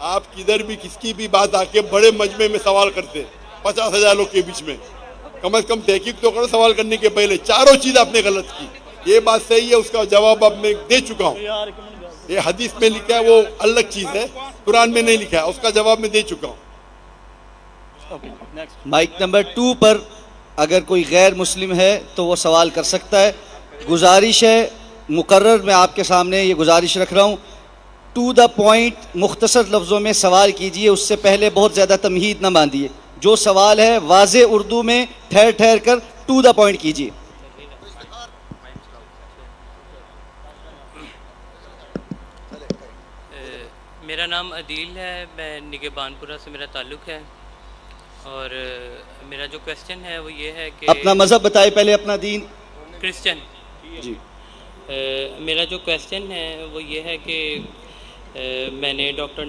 آپ کدھر بھی کس کی بھی بات آ کے بڑے مجمع میں سوال کرتے 50,000 لوگ کے بیچ میں، کم از کم تحقیق تو کرو سوال کرنے کے پہلے. چاروں چیز آپ نے غلط کی. یہ بات صحیح ہے، اس کا جواب اب میں دے چکا ہوں. یہ حدیث میں لکھا ہے وہ الگ چیز ہے، قرآن میں نہیں لکھا ہے، اس کا جواب میں دے چکا ہوں. مائک نمبر 2 پر اگر کوئی غیر مسلم ہے تو وہ سوال کر سکتا ہے. گزارش ہے مقرر، میں آپ کے سامنے یہ گزارش رکھ رہا ہوں، ٹو دا پوائنٹ مختصر لفظوں میں سوال کیجئے. اس سے پہلے بہت زیادہ تمہید نہ باندھیے. جو سوال ہے واضح اردو میں ٹھہر ٹھہر کر ٹو دا پوائنٹ کیجئے. میرا نام عدیل ہے، میں نگہبان پورہ سے میرا تعلق ہے، اور میرا جو کویسچن ہے وہ یہ ہے کہ اپنا مذہب بتائے پہلے، اپنا دین. کرسچن. جی. میرا جو کویسچن ہے وہ یہ ہے کہ میں نے ڈاکٹر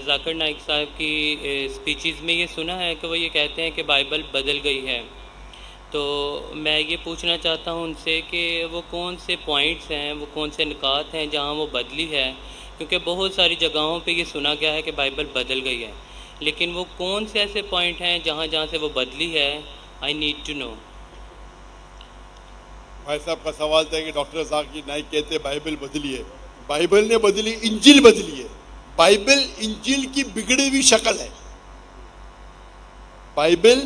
ذاکر نائک صاحب کی اسپیچز میں یہ سنا ہے کہ وہ یہ کہتے ہیں کہ بائبل بدل گئی ہے. تو میں یہ پوچھنا چاہتا ہوں ان سے کہ وہ کون سے پوائنٹس ہیں، وہ کون سے نکات ہیں جہاں وہ بدلی ہے، کیونکہ بہت ساری جگہوں پہ یہ سنا گیا ہے کہ بائبل بدل گئی ہے، لیکن وہ کون سے ایسے پوائنٹ ہیں جہاں سے وہ بدلی ہے. I need to know. بھائی صاحب کا سوال تھا کہ ڈاکٹر ذاکر نائک کہتے ہیں بائبل بدلی ہے. بائبل نے بدلی، انجیل بدلی ہے. بائبل انجیل کی بگڑی ہوئی شکل ہے. بائبل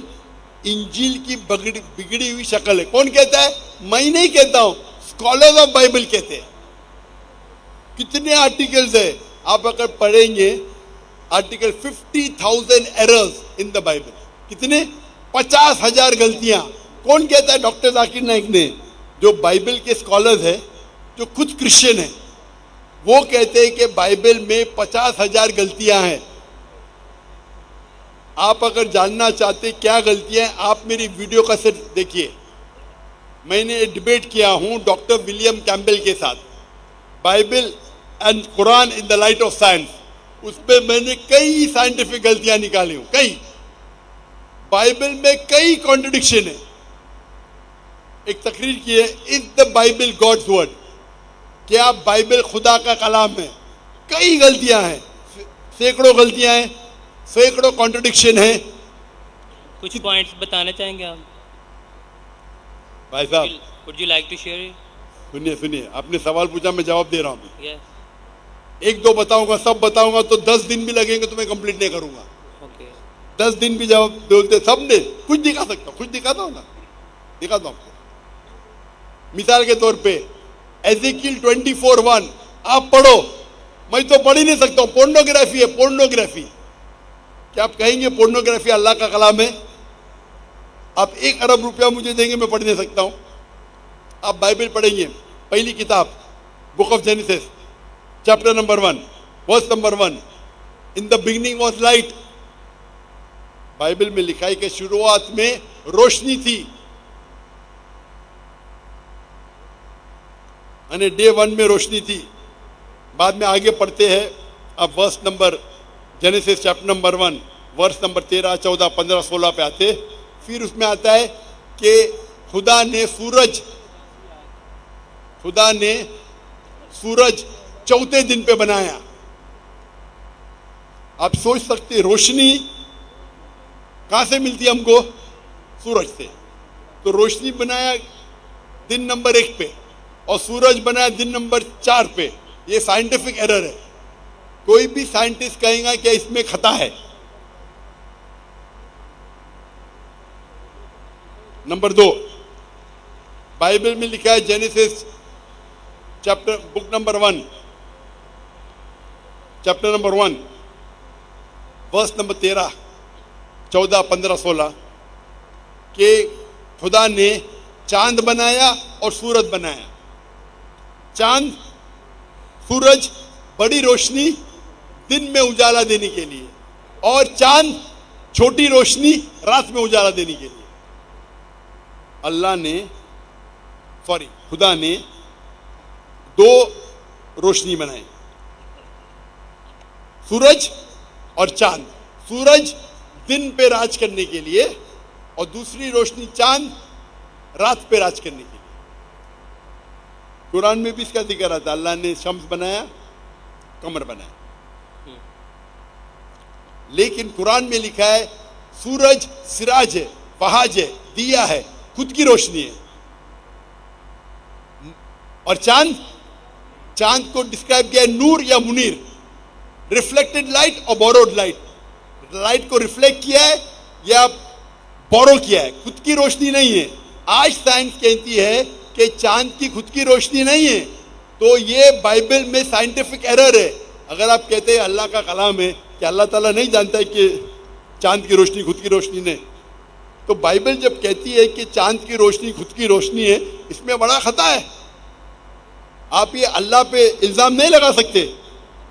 انجیل کی بگڑی ہوئی شکل ہے. کون کہتا ہے؟ میں نہیں کہتا ہوں، اسکالرز آف بائبل کہتے ہیں. کتنے آرٹیکلز ہیں آپ اگر پڑھیں گے، article 50,000 errors in the Bible. کتنے؟ 50,000 غلطیاں. کون کہتا ہے؟ ڈاکٹر ذاکر نائک نے. جو بائبل کے اسکالرز ہیں جو خود کرسچن ہیں وہ کہتے ہیں کہ بائبل میں 50,000 غلطیاں ہیں. آپ اگر جاننا چاہتے کیا غلطیاں ہیں، آپ میری ویڈیو کیسٹ دیکھیے. میں نے ڈیبیٹ کیا ہوں ڈاکٹر ولیم کیمبل کے ساتھ، Bible and Quran in the light of science. اس پہ میں نے کئی سائنٹیفک غلطیاں نکالی ہوں. کئی بائبل میں کئی کانٹرڈکشن ہے. ایک تقریر کی ہے، از دا بائبل گاڈز ورڈ؟ کیا بائبل خدا کا کلام ہے؟ کئی غلطیاں ہیں، سینکڑوں غلطیاں ہیں، سینکڑوں کانٹرڈکشن ہیں. کچھ پوائنٹس بتانا چاہیں گے آپ؟ بھائی صاحب would you like to share it? سنیے، آپ نے سوال پوچھا، میں جواب دے رہا ہوں. Yes. ایک دو بتاؤں گا، سب بتاؤں گا تو 10 دن بھی لگیں گے تو میں کمپلیٹ نہیں کروں گا. Okay. 10 دن بھی جواب بولتے سب نے. کچھ دکھا سکتا ہوں، کچھ دکھاتا ہوں نا، دکھاتا ہوں آپ کو. مثال کے طور پہ ایزیکیل 24:1 آپ پڑھو. میں تو پڑھ ہی نہیں سکتا ہوں، پورنوگرافی ہے. پورنوگرافی کیا آپ کہیں گے پورنوگرافی اللہ کا کلام ہے؟ آپ 1 ارب روپیہ مجھے دیں گے، میں پڑھ نہیں سکتا ہوں. آپ بائبل پڑھیں گے، پہلی کتاب book of Genesis chapter number 1 verse number 1، in the beginning was light. Bible میں لکھا ہے کہ شروعات میں روشنی تھی. یعنی ڈے 1 میں روشنی تھی. بعد میں آگے پڑھتے ہیں، اب verse number Genesis chapter number 1 verse number 13 14 15 16 پہ آتے. پھر اس میں آتا ہے کہ خدا نے سورج چوتھے دن پہ بنایا. آپ سوچ سکتے روشنی کہاں سے ملتی ہے ہم کو؟ سورج سے. تو روشنی بنایا دن نمبر 1 پہ اور سورج بنایا دن نمبر 4 پہ. یہ سائنٹیفک ایرر ہے. کوئی بھی سائنٹسٹ کہیں گا کہ اس میں خطا ہے. نمبر 2، بائبل میں لکھا ہے Genesis chapter book number 1 chapter number 1 verse number 13 14 15 16 کہ خدا نے چاند بنایا اور سورج بنایا. چاند سورج بڑی روشنی دن میں اجالا دینے کے لیے، اور چاند چھوٹی روشنی رات میں اجالا دینے کے لیے. خدا نے 2 روشنی بنائی، سورج اور چاند. سورج دن پہ راج کرنے کے لیے اور دوسری روشنی چاند رات پہ راج کرنے کے لیے. قرآن میں بھی اس کا ذکر آتا ہے. اللہ نے شمس بنایا، قمر بنایا. لیکن قرآن میں لکھا ہے سورج سراج ہے, وہاج ہے, دیا ہے, خود کی روشنی ہے. اور چاند کو ڈسکرائب کیا ہے نور یا منیر, ریفلیکٹڈ لائٹ اور بوروڈ لائٹ. لائٹ کو ریفلیکٹ کیا ہے یا بورو کیا ہے, خود کی روشنی نہیں ہے. آج سائنس کہتی ہے کہ چاند کی خود کی روشنی نہیں ہے, تو یہ بائبل میں سائنٹیفک ایرر ہے. اگر آپ کہتے ہیں اللہ کا کلام ہے کہ اللہ تعالیٰ نہیں جانتا ہے کہ چاند کی روشنی خود کی روشنی نہیں, تو بائبل جب کہتی ہے کہ چاند کی روشنی خود کی روشنی ہے, اس میں بڑا خطا ہے. آپ یہ اللہ پہ الزام نہیں لگا سکتے.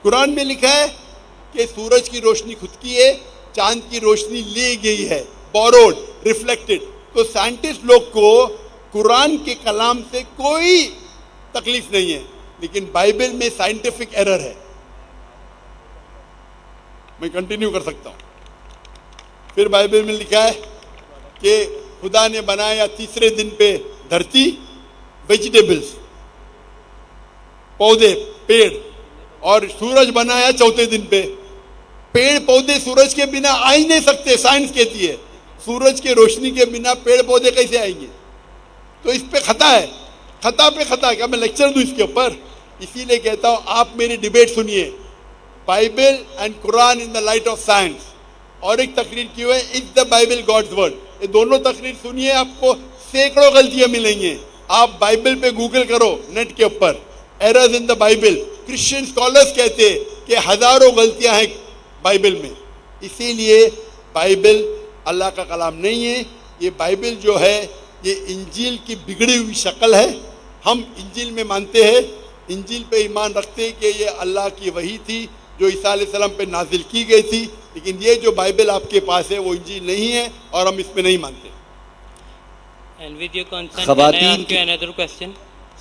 قرآن میں لکھا ہے کہ سورج کی روشنی خود کی ہے, چاند کی روشنی لی گئی ہے, بوروڈ, ریفلیکٹڈ. تو سائنٹسٹ لوگ کو قرآن کے کلام سے کوئی تکلیف نہیں ہے, لیکن بائبل میں سائنٹیفک ایرر ہے. میں کنٹینیو کر سکتا ہوں. پھر بائبل میں لکھا ہے کہ خدا نے بنایا تیسرے دن پہ دھرتی, ویجیٹیبلز, پودے, پیڑ, اور سورج بنایا چوتھے دن پہ. پیڑ پودے سورج کے بنا آ ہی نہیں سکتے. سائنس کہتی ہے سورج کے روشنی کے بنا پیڑ پودے کیسے آئیں گے؟ تو اس پہ خطا ہے, خطا پہ خطا. کیا میں لیکچر دوں اس کے اوپر؟ اسی لیے کہتا ہوں آپ میری ڈیبیٹ سنیے, Bible and Quran in the light of science. اور ایک تقریر کی ہوئے از دا بائبل گاڈز ورڈ. یہ دونوں تقریر سنیے, آپ کو سینکڑوں غلطیاں ملیں گی. آپ بائبل پہ گوگل کرو نیٹ کے اوپر, errors in the Bible. Christian scholars کہتے کہ ہزاروں غلطیاں ہیں بائبل میں. اسی لیے بائبل اللہ کا کلام نہیں ہے. یہ بائبل جو ہے یہ انجیل کی بگڑی ہوئی شکل ہے. ہم انجیل میں مانتے ہیں, انجیل پہ ایمان رکھتے ہیں کہ یہ اللہ کی وحی تھی جو عیسیٰ علیہ السلام پہ نازل کی گئی تھی. لیکن یہ جو بائبل آپ کے پاس ہے وہ انجیل نہیں ہے اور ہم اس میں نہیں مانتے.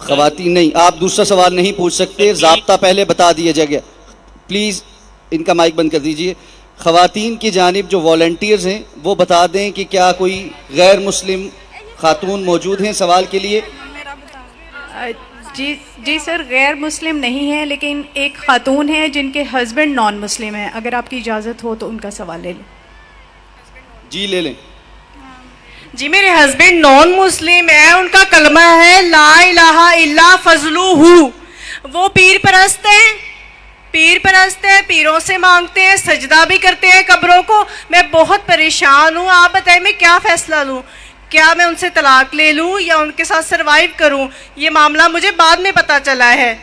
خواتین نہیں, آپ دوسرا سوال نہیں پوچھ سکتے, ضابطہ پہلے بتا دیا جائے گا. پلیز ان کا مائک بند کر دیجئے. خواتین کی جانب جو والنٹیئرز ہیں وہ بتا دیں کہ کیا کوئی غیر مسلم خاتون موجود ہیں سوال کے لیے. جی سر, غیر مسلم نہیں ہے, لیکن ایک خاتون ہے جن کے ہسبینڈ نان مسلم ہیں. اگر آپ کی اجازت ہو تو ان کا سوال لے لیں. جی لے لیں. جی میرے ہسبینڈ نان مسلم ہے, ان کا کلمہ ہے لا الہ الا فضلوہ. وہ پیر پرست ہیں, پیروں سے مانگتے ہیں, سجدہ بھی کرتے ہیں قبروں کو. میں بہت پریشان ہوں, آپ بتائیں میں کیا فیصلہ لوں؟ کیا میں ان سے طلاق لے لوں یا ان کے ساتھ سروائیو کروں؟ یہ معاملہ مجھے بعد میں پتہ چلا ہے.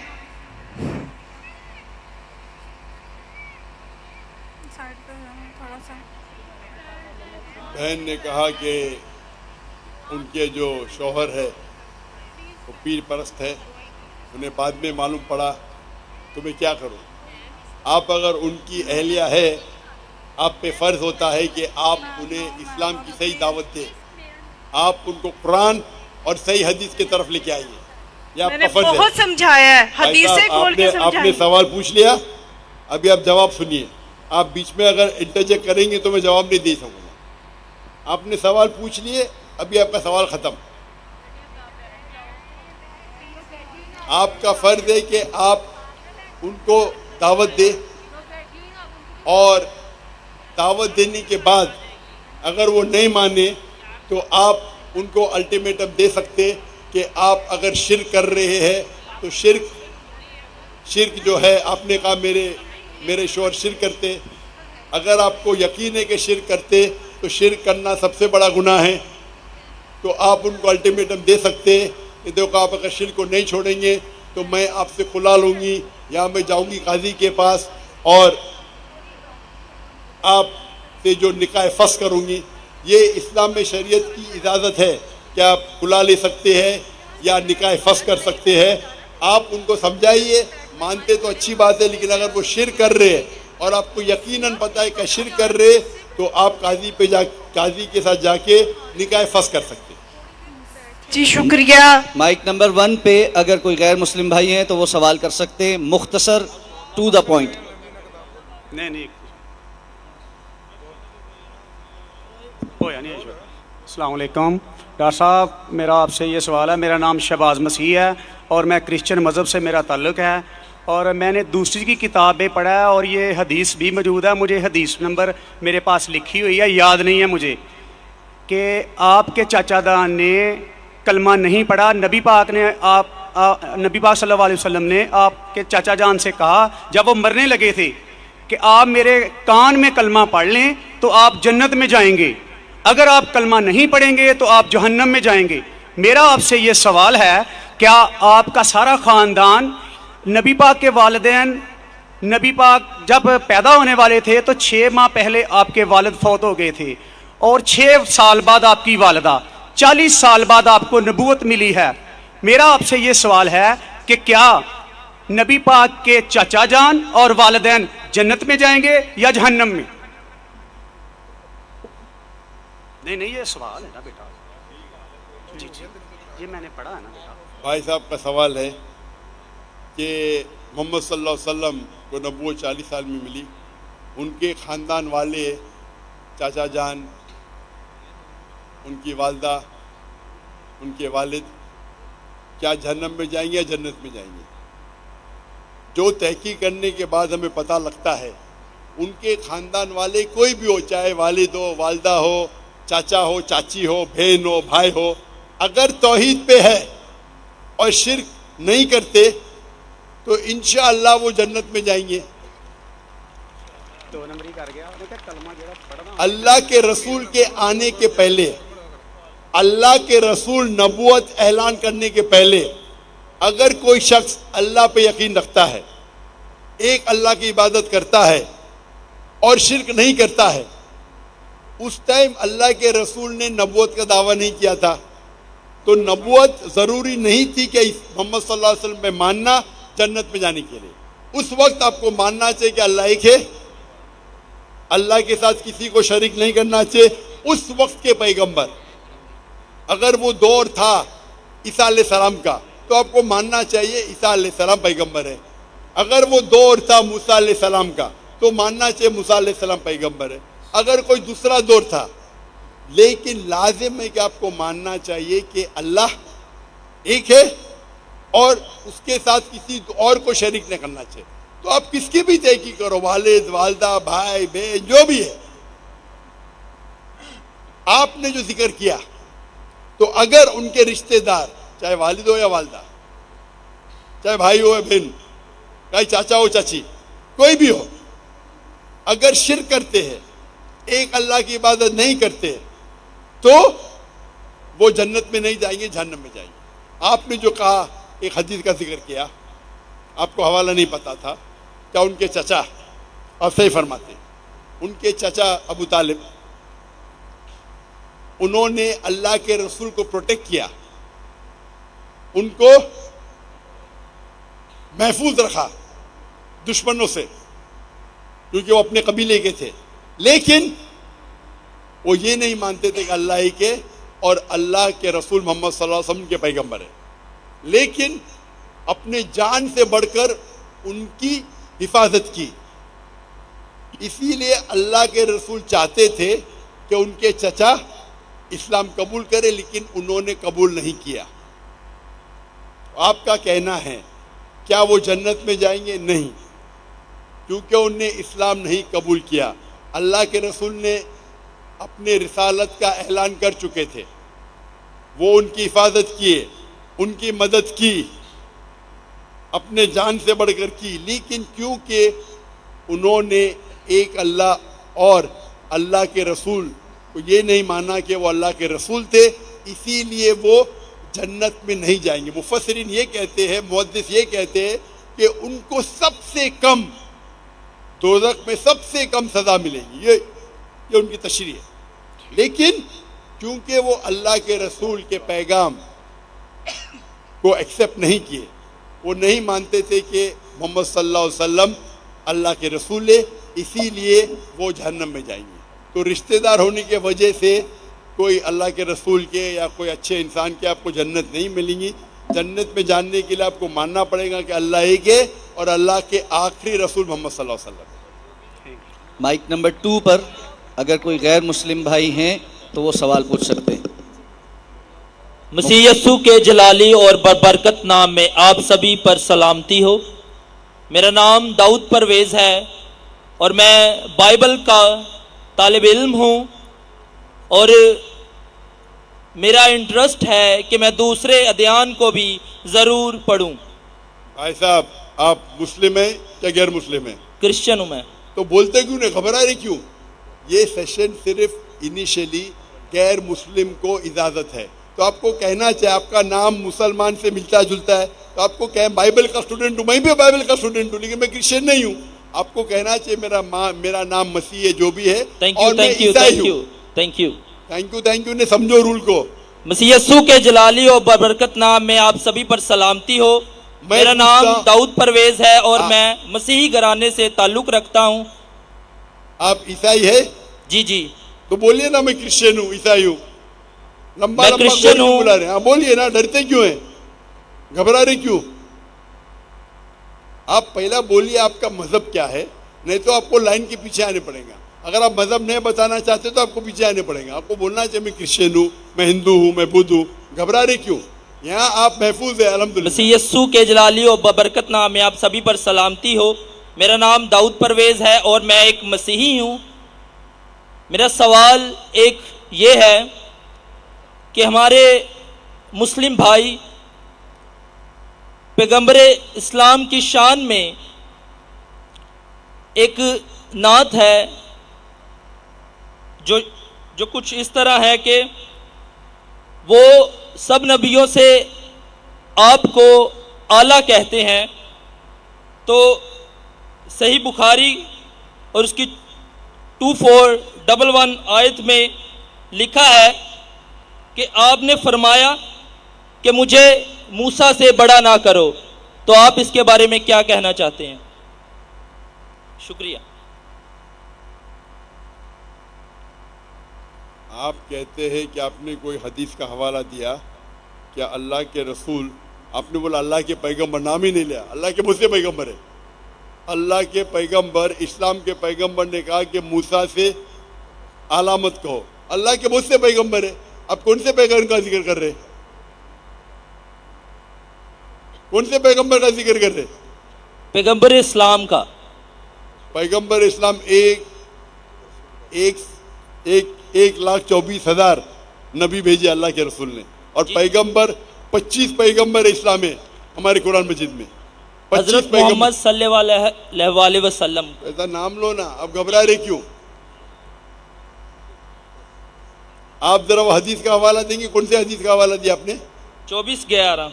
بہن نے کہا کہ ان کے جو شوہر ہے وہ پیر پرست ہے, انہیں بعد میں معلوم پڑا, تو میں کیا کروں؟ آپ اگر ان کی اہلیہ ہے, آپ پہ فرض ہوتا ہے کہ آپ انہیں اسلام کی صحیح دعوت دیں, آپ ان کو قرآن اور صحیح حدیث کی طرف لے کے آئیے. یہ آپ کا فرض ہے. بہت سمجھایا ہے, حدیث سے کھول کے سمجھایا. آپ نے سوال پوچھ لیا, ابھی آپ جواب سنیے. آپ بیچ میں اگر انٹرجیکٹ کریں گے تو میں جواب نہیں دے سکوں گا. آپ نے سوال پوچھ لیے, ابھی آپ کا سوال ختم. آپ کا فرض ہے کہ آپ ان کو دعوت دیں, اور دعوت دینے کے بعد اگر وہ نہیں مانے تو آپ ان کو الٹیمیٹم دے سکتے کہ آپ اگر شرک کر رہے ہیں تو شرک جو ہے, آپ نے کہا میرے شوہر شرک کرتے, اگر آپ کو یقین ہے کہ شرک کرتے تو شرک کرنا سب سے بڑا گناہ ہے, تو آپ ان کو الٹیمیٹم دے سکتے کہ دیکھو آپ اگر شرک کو نہیں چھوڑیں گے تو میں آپ سے کھلا لوں گی, یا میں جاؤں گی قاضی کے پاس اور آپ سے جو نکاح فسخ کروں گی. یہ اسلام میں شریعت کی اجازت ہے کہ آپ کھلا لے سکتے ہیں یا نکاح فسخ کر سکتے ہیں. آپ ان کو سمجھائیے, مانتے تو اچھی بات ہے, لیکن اگر وہ شرک کر رہے ہیں اور آپ کو یقیناً پتہ ہے کہ شرک کر رہے تو آپ قاضی کے ساتھ جا کے نکاح فسخ کر سکتے. جی شکریہ. مائک نمبر 1 پہ اگر کوئی غیر مسلم بھائی ہیں تو وہ سوال کر سکتے ہیں, مختصر ٹو دا پوائنٹ. نہیں السلام علیکم ڈاکٹر صاحب, میرا آپ سے یہ سوال ہے. میرا نام شہباز مسیح ہے اور میں کرسچن مذہب سے میرا تعلق ہے, اور میں نے دوسری کی کتابیں پڑھا ہے اور یہ حدیث بھی موجود ہے. مجھے حدیث نمبر میرے پاس لکھی ہوئی ہے, یاد نہیں ہے مجھے, کہ آپ کے چاچا جان نے کلمہ نہیں پڑھا. نبی پاک صلی اللہ علیہ وسلم نے آپ کے چاچا جان سے کہا جب وہ مرنے لگے تھے کہ آپ میرے کان میں کلمہ پڑھ لیں تو آپ جنت میں جائیں گے, اگر آپ کلمہ نہیں پڑھیں گے تو آپ جہنم میں جائیں گے. میرا آپ سے یہ سوال ہے, کیا آپ کا سارا خاندان, نبی پاک کے والدین, نبی پاک جب پیدا ہونے والے تھے تو 6 ماہ پہلے آپ کے والد فوت ہو گئے تھے, اور 6 سال بعد آپ کی والدہ, 40 سال بعد آپ کو نبوت ملی ہے. میرا آپ سے یہ سوال ہے کہ کیا نبی پاک کے چاچا جان اور والدین جنت میں جائیں گے یا جہنم میں؟ نہیں یہ سوال ہے نا بیٹا. جی یہ میں نے پڑھا ہے نا بیٹا. بھائی صاحب کا سوال ہے کہ محمد صلی اللہ علیہ وسلم کو نبوت 40 سال میں ملی, ان کے خاندان والے, چاچا جان, ان کی والدہ, ان کے والد کیا جہنم میں جائیں گے یا جنت میں جائیں گے؟ جو تحقیق کرنے کے بعد ہمیں پتہ لگتا ہے ان کے خاندان والے کوئی بھی ہو, چاہے والد ہو, والدہ ہو, چاچا ہو, چاچی ہو, بہن ہو, بھائی ہو, اگر توحید پہ ہے اور شرک نہیں کرتے تو انشاءاللہ وہ جنت میں جائیں گے. اللہ کے رسول کے آنے کے پہلے, اللہ کے رسول نبوت اعلان کرنے کے پہلے اگر کوئی شخص اللہ پہ یقین رکھتا ہے, ایک اللہ کی عبادت کرتا ہے اور شرک نہیں کرتا ہے, اس ٹائم اللہ کے رسول نے نبوت کا دعویٰ نہیں کیا تھا, تو نبوت ضروری نہیں تھی کہ محمد صلی اللہ علیہ وسلم پہ ماننا جنت میں جانے کے لیے. اس وقت آپ کو ماننا چاہیے کہ اللہ ایک ہے, اللہ کے ساتھ کسی کو شریک نہیں کرنا چاہیے. اس وقت کے پیغمبر, اگر وہ دور تھا عیسیٰ علیہ السلام کا تو آپ کو ماننا چاہیے عیسیٰ علیہ السلام پیغمبر ہے. اگر وہ دور تھا موسیٰ علیہ السلام کا تو ماننا چاہیے موسیٰ علیہ السلام پیغمبر ہے. اگر کوئی دوسرا دور تھا, لیکن لازم ہے کہ آپ کو ماننا چاہیے کہ اللہ ایک ہے اور اس کے ساتھ کسی اور کو شریک نہیں کرنا چاہیے. تو آپ کس کی بھی تحقیق کرو, والد, والدہ, بھائی, بہن, جو بھی ہے, آپ نے جو ذکر کیا, تو اگر ان کے رشتہ دار, چاہے والد ہو یا والدہ, چاہے بھائی ہو یا بہن, چاہے چاچا ہو چاچی, کوئی بھی ہو, اگر شرک کرتے ہیں, ایک اللہ کی عبادت نہیں کرتے, تو وہ جنت میں نہیں جائیں گے, جہنم میں جائیں گے. آپ نے جو کہا, ایک حدیث کا ذکر کیا, آپ کو حوالہ نہیں پتا تھا, کیا ان کے چچا, آپ صحیح فرماتے, ان کے چچا ابو طالب, انہوں نے اللہ کے رسول کو پروٹیکٹ کیا, ان کو محفوظ رکھا دشمنوں سے, کیونکہ وہ اپنے قبیلے کے تھے. لیکن وہ یہ نہیں مانتے تھے کہ اللہ ہی کے اور اللہ کے رسول محمد صلی اللہ علیہ وسلم کے پیغمبر ہیں, لیکن اپنے جان سے بڑھ کر ان کی حفاظت کی. اسی لیے اللہ کے رسول چاہتے تھے کہ ان کے چچا اسلام قبول کرے, لیکن انہوں نے قبول نہیں کیا. آپ کا کہنا ہے کیا وہ جنت میں جائیں گے؟ نہیں, کیونکہ انہوں نے اسلام نہیں قبول کیا. اللہ کے رسول نے اپنے رسالت کا اعلان کر چکے تھے, وہ ان کی حفاظت کیے, ان کی مدد کی, اپنے جان سے بڑھ کر کی. لیکن کیونکہ انہوں نے ایک اللہ اور اللہ کے رسول کو یہ نہیں مانا کہ وہ اللہ کے رسول تھے, اسی لیے وہ جنت میں نہیں جائیں گے. مفسرین یہ کہتے ہیں, محدث یہ کہتے ہیں کہ ان کو سب سے کم دوزخ میں سب سے کم سزا ملے گی, یہ ان کی تشریح ہے. لیکن کیونکہ وہ اللہ کے رسول کے پیغام کو ایکسیپٹ نہیں کیے, وہ نہیں مانتے تھے کہ محمد صلی اللہ علیہ وسلم اللہ کے رسول ہے, اسی لیے وہ جہنم میں جائیں گے. تو رشتہ دار ہونے کی وجہ سے کوئی اللہ کے رسول کے یا کوئی اچھے انسان کے آپ کو جنت نہیں ملیں گی. جنت میں جاننے کے لیے آپ کو ماننا پڑے گا کہ اللہ ایک ہے اور اللہ کے آخری رسول محمد صلی اللہ علیہ وسلم. مائک نمبر 2 پر اگر کوئی غیر مسلم بھائی ہیں تو وہ سوال پوچھ سکتے ہیں. مسیح یسوع کے جلالی اور برکت نام میں آپ سبھی پر سلامتی ہو. میرا نام داؤد پرویز ہے اور میں بائبل کا طالب علم ہوں اور میرا انٹرسٹ ہے کہ میں دوسرے ادیان کو بھی ضرور پڑھوں. بھائی صاحب آپ مسلم ہیں یا غیر مسلم ہیں؟ کرسچن ہوں میں. تو بولتے کیوں نہیں, گھبرا رہے کیوں؟ یہ سیشن صرف انیشلی غیر مسلم کو اجازت ہے, تو آپ کو کہنا چاہے آپ کا نام مسلمان سے ملتا جلتا ہے تو آپ کو کہیں بائبل کا اسٹوڈنٹ ہوں, میں بھی بائبل کا اسٹوڈنٹ ہوں لیکن میں کرسچن نہیں ہوں. آپ کو کہنا چاہیے میرا نام مسیح ہے جو بھی ہے اور میں عیسائی ہوں. تھینک یو نے سمجھو رول کو. مسیح یسوع کے جلالی اور بابرکت نام میں آپ سبھی پر سلامتی ہو. میرا نام داؤد پرویز ہے اور میں مسیحی گھرانے سے تعلق رکھتا ہوں. آپ عیسائی ہے؟ جی جی. تو بولیے نا میں کرسچن ہوں, عیسائی ہوں. میں کرسچن ہوں. بلا رہے ہیں, بولیے نا, ڈرتے کیوں ہیں, گھبرا رہے کیوں؟ آپ پہلا بولیے آپ کا مذہب کیا ہے, نہیں تو آپ کو لائن کے پیچھے آنے پڑے گا. اگر آپ مذہب نہیں بتانا چاہتے تو آپ کو پیچھے آنے پڑے گا. آپ کو بولنا چاہیے میں کرسچن ہوں, میں ہندو ہوں, میں بدھ ہوں. گھبرا رہے کیوں؟ یہاں آپ محفوظ ہیں الحمدللہ. مسیح یسوع کے جلالی اور بابرکت نام میں آپ سبھی پر سلامتی ہو. میرا نام داؤد پرویز ہے اور میں ایک مسیحی ہوں. میرا سوال ایک یہ ہے کہ ہمارے مسلم بھائی پیغمبر اسلام کی شان میں ایک نعت ہے جو کچھ اس طرح ہے کہ وہ سب نبیوں سے آپ کو اعلیٰ کہتے ہیں. تو صحیح بخاری اور اس کی 2411 آیت میں لکھا ہے کہ آپ نے فرمایا کہ مجھے موسیٰ سے بڑا نہ کرو. تو آپ اس کے بارے میں کیا کہنا چاہتے ہیں؟ شکریہ. آپ کہتے ہیں کہ آپ نے کوئی حدیث کا حوالہ دیا, کیا اللہ کے رسول, آپ نے بولا اللہ کے پیغمبر, نام ہی نہیں لیا, اللہ کے مجھ سے پیغمبر ہے. اللہ کے پیغمبر, اسلام کے پیغمبر نے کہا کہ موسیٰ سے علامت کہو. اللہ کے مجھ سے پیغمبر ہے. آپ کون سے پیغمبر کا ذکر کر رہے, کون سے پیغمبر کا ذکر کر رہے؟ پیغمبر اسلام کا. پیغمبر اسلام 1,24,000 نبی بھیجے اللہ کے رسول نے, اور پیغمبر 25 پیغمبر اسلام ہے ہمارے قرآن مجید میں. حضرت محمد صلی اللہ علیہ وسلم. ایسا نام لو نا, اب گھبرا رہے کیوں؟ آپ ذرا وہ حدیث کا حوالہ دیں گے, کون سے حدیث کا حوالہ دیا آپ نے؟ 24:11.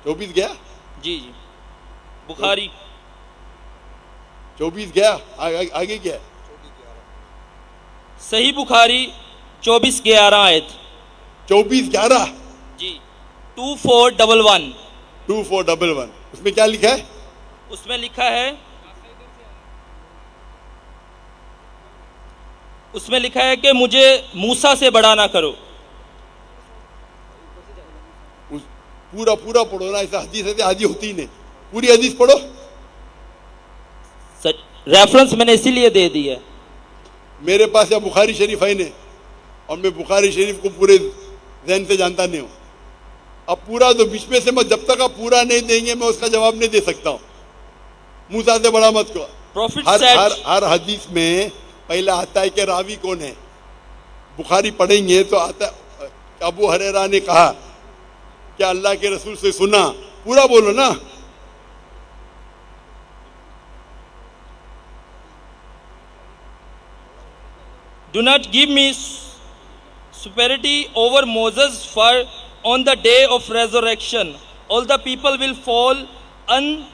24 گیا؟ جی جی, بخاری 24 گیا, آگے کیا ہے؟ صحیح بخاری 24:11 آیت. 24:11 جی, 2411. 2411 اس میں کیا لکھا ہے؟ اس میں لکھا ہے, اس میں لکھا ہے کہ مجھے موسیٰ سے بڑا نہ کرو. پورا پڑھو نا, ایسا حدیث ہے حدیث ہوتی نہیں, پوری حدیث پڑھو. ریفرنس میں نے اسی لیے دے دی ہے. میرے پاس یا بخاری شریف ہے نہیں, اور میں بخاری شریف کو پورے ذہن سے جانتا نہیں ہوں. اب پورا تو بیچ میں سے میں, جب تک آپ پورا نہیں دیں گے میں اس کا جواب نہیں دے سکتا ہوں. موسیٰ سے بڑا مت کو. ہر حدیث میں پہلا آتا ہے کہ راوی کون ہے. بخاری پڑھیں گے تو آتا ہے ابو ہریرہ نے کہا کہ اللہ کے رسول سے سنا, پورا بولو نا. Do not give me superiority over Moses, for on the day of resurrection all the people will fall on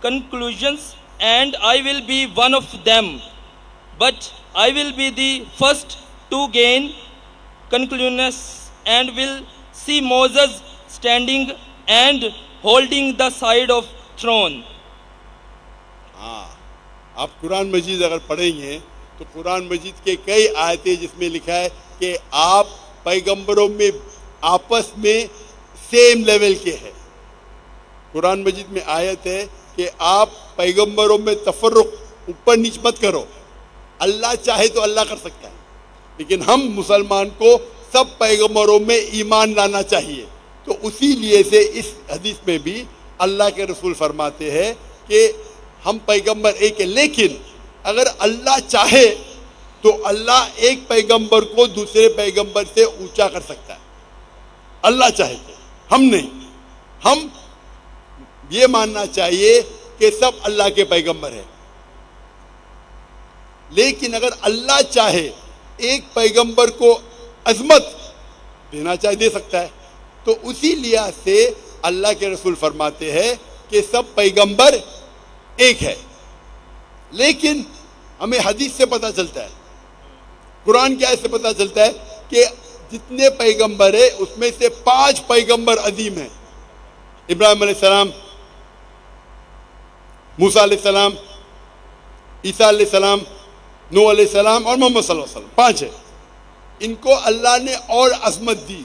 conclusions and I will be one of them, but I will be the first to gain conclusions and will see Moses standing and holding the side of throne. ہاں, آپ قرآن مجید اگر پڑھیں گے تو قرآن مجید کے کئی آیتیں جس میں لکھا ہے کہ آپ پیغمبروں میں آپس میں سیم لیول کے ہیں. قرآن مجید میں آیت ہے کہ آپ پیغمبروں میں تفرق اوپر نیچ مت کرو. اللہ چاہے تو اللہ کر سکتا ہے, لیکن ہم مسلمان کو سب پیغمبروں میں ایمان لانا چاہیے. تو اسی لیے سے اس حدیث میں بھی اللہ کے رسول فرماتے ہیں کہ ہم پیغمبر ایک ہے, لیکن اگر اللہ چاہے تو اللہ ایک پیغمبر کو دوسرے پیغمبر سے اونچا کر سکتا ہے, اللہ چاہے تو. ہم نہیں, ہم یہ ماننا چاہیے کہ سب اللہ کے پیغمبر ہیں, لیکن اگر اللہ چاہے ایک پیغمبر کو عظمت دینا چاہے دے سکتا ہے. تو اسی لحاظ سے اللہ کے رسول فرماتے ہیں کہ سب پیغمبر ایک ہے. لیکن ہمیں حدیث سے پتہ چلتا ہے, قرآن کی آیت سے پتہ چلتا ہے کہ جتنے پیغمبر ہیں اس میں سے 5 پیغمبر عظیم ہیں. ابراہیم علیہ السلام, موسیٰ علیہ السلام, عیسیٰ علیہ السلام, نوح علیہ السلام اور محمد صلی اللہ علیہ وسلم, 5 ہیں. ان کو اللہ نے اور عظمت دی.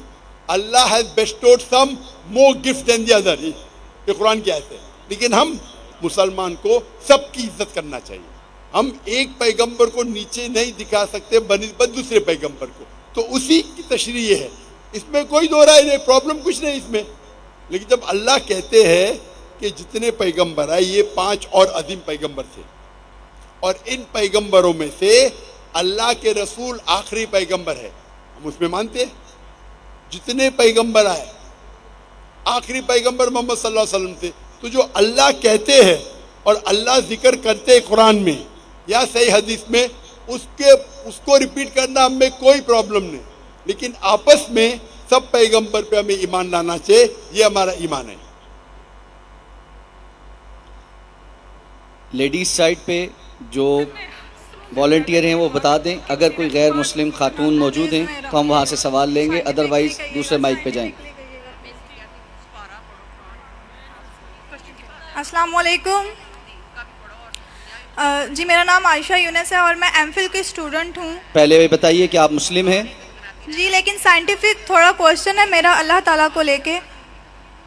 اللہ has bestowed some more gifts than the other. یہ قرآن کی آیت ہے. لیکن ہم مسلمان کو سب کی عزت کرنا چاہیے. ہم ایک پیغمبر کو نیچے نہیں دکھا سکتے بنسبت دوسرے پیغمبر کو. تو اسی کی تشریح ہے, اس میں کوئی دو رائے نہیں, پرابلم کچھ نہیں اس میں. لیکن جب اللہ کہتے ہیں کہ جتنے پیغمبر آئے یہ 5 اور عظیم پیغمبر تھے, اور ان پیغمبروں میں سے اللہ کے رسول آخری پیغمبر ہے, ہم اس میں مانتے ہیں. جتنے پیغمبر آئے آخری پیغمبر محمد صلی اللہ علیہ وسلم تھے. تو جو اللہ کہتے ہیں اور اللہ ذکر کرتے ہیں قرآن میں یا صحیح حدیث میں, اس کو ریپیٹ کرنا ہم میں کوئی پرابلم نہیں. لیکن آپس میں سب پیغمبر پہ ہمیں ایمان لانا چاہیے, یہ ہمارا ایمان ہے. لیڈیز سائڈ پہ جو والنٹیئر ہیں وہ بتا دیں, اگر کوئی غیر مسلم خاتون موجود ہیں تو ہم وہاں سے سوال لیں گے, ادروائز دوسرے مائک پہ جائیں. السلام علیکم. جی میرا نام عائشہ یونس ہے اور میں ایم فل کی اسٹوڈنٹ ہوں. پہلے بتائیے کہ آپ مسلم ہیں؟ جی, لیکن سائنٹیفک تھوڑا کوشچن ہے میرا اللہ تعالیٰ کو لے کے,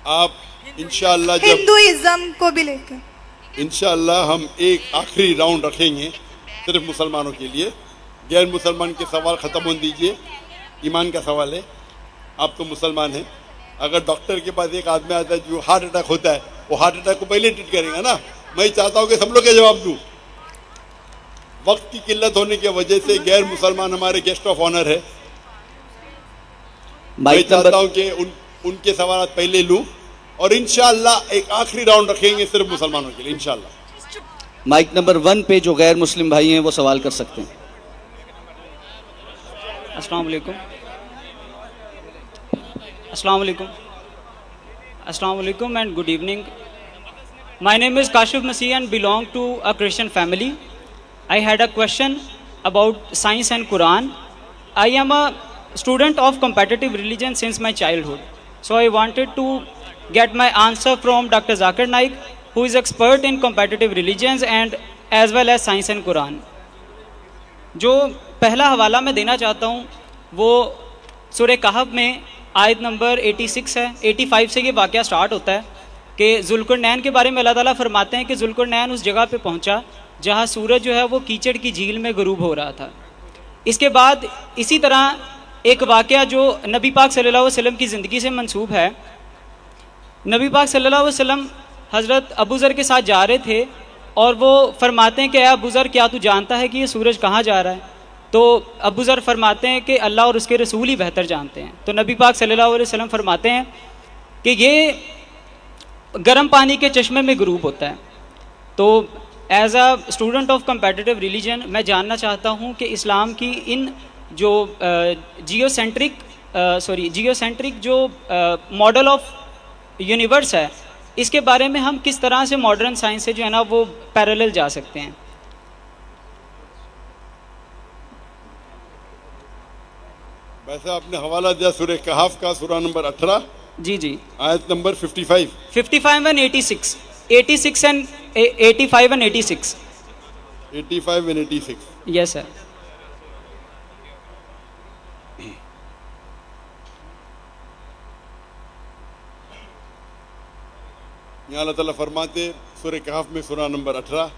آپ انشاءاللہ جب ہندوازم کو بھی لے کے. انشاءاللہ ہم ایک آخری راؤنڈ رکھیں گے صرف مسلمانوں کے لیے. غیر مسلمان کے سوال ختم ہونے دیجئے, ایمان کا سوال ہے. آپ تو مسلمان ہیں, اگر ڈاکٹر کے پاس ایک آدمی آتا ہے جو ہارٹ اٹیک ہوتا ہے, وہ ہارٹ اٹیک کو پہلے ٹریٹ کریں گا نا. میں چاہتا ہوں کہ سب لوگ کے جواب دوں. وقت کی قلت ہونے کی وجہ سے غیر مسلمان ہمارے گیسٹ آف آنر ہے. میں چاہتا ہوں کہ ان کے سوالات پہلے لوں, اور انشاءاللہ ایک آخری راؤنڈ رکھیں گے صرف مسلمانوں کے لیے انشاءاللہ. مائک نمبر 1 پہ جو غیر مسلم بھائی ہیں وہ سوال کر سکتے ہیں. السلام علیکم. السلام علیکم. السلام علیکم and good evening. My name is Kashif Masih and belong to a Christian family. I had a question about science and Quran. I am a student of competitive religion since my childhood. So I wanted to get my answer from Dr. Zakir Naik, who is expert in competitive religions and as well as science and Quran. جو پہلا حوالہ میں دینا چاہتا ہوں وہ سورہ کہف میں آیت نمبر 86 ہے. 85 سے یہ واقعہ سٹارٹ ہوتا ہے کہ ذوالقرنین کے بارے میں اللہ تعالیٰ فرماتے ہیں کہ ذوالقرنین اس جگہ پہ پہنچا جہاں سورج جو ہے وہ کیچڑ کی جھیل میں غروب ہو رہا تھا. اس کے بعد اسی طرح ایک واقعہ جو نبی پاک صلی اللہ علیہ وسلم کی زندگی سے منسوب ہے. نبی پاک صلی اللہ علیہ وسلم حضرت ابو ذر کے ساتھ جا رہے تھے اور وہ فرماتے ہیں کہ اے ابو ذر کیا تو جانتا ہے کہ یہ سورج کہاں جا رہا ہے؟ تو ابو ذر فرماتے ہیں کہ اللہ اور اس کے رسول ہی بہتر جانتے ہیں. تو نبی پاک صلی اللہ علیہ وسلم فرماتے ہیں کہ یہ گرم پانی کے چشمے میں غروب ہوتا ہے. تو as a student of competitive religion میں جاننا چاہتا ہوں کہ اسلام کی ان جو جیو سینٹرک جو ماڈل آف یونیورس ہے اس کے بارے میں ہم کس طرح سے ماڈرن سائنس سے جو ہے نا وہ پیرالل جا سکتے ہیں. ویسے آپ نے حوالہ دیا سورہ کہف کا, سورہ نمبر 18. جی جی, آیت number 55 and 86 and 85 and 86. 85 and 86. Yes sir. یہاں اللہ تعالیٰ فرماتے سورہ کہف میں سورہ نمبر 18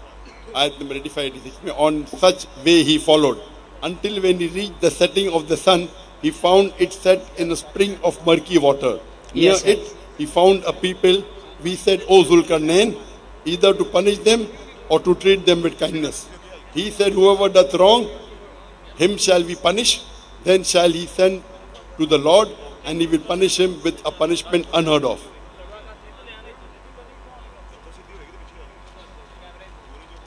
آیت نمبر 85-86 میں, on such way he followed until when he reached the setting of the sun he found it set in a spring of murky water. Near it he found a people. We said, O Zulkarnain, either to punish them or to treat them with kindness. He said, whoever doth wrong, him shall be punished, then shall he send to the Lord, and he will punish him with a punishment unheard of.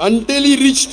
until he reached,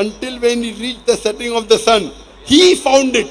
until when he reached the setting of the sun he found it,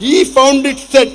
he found it set,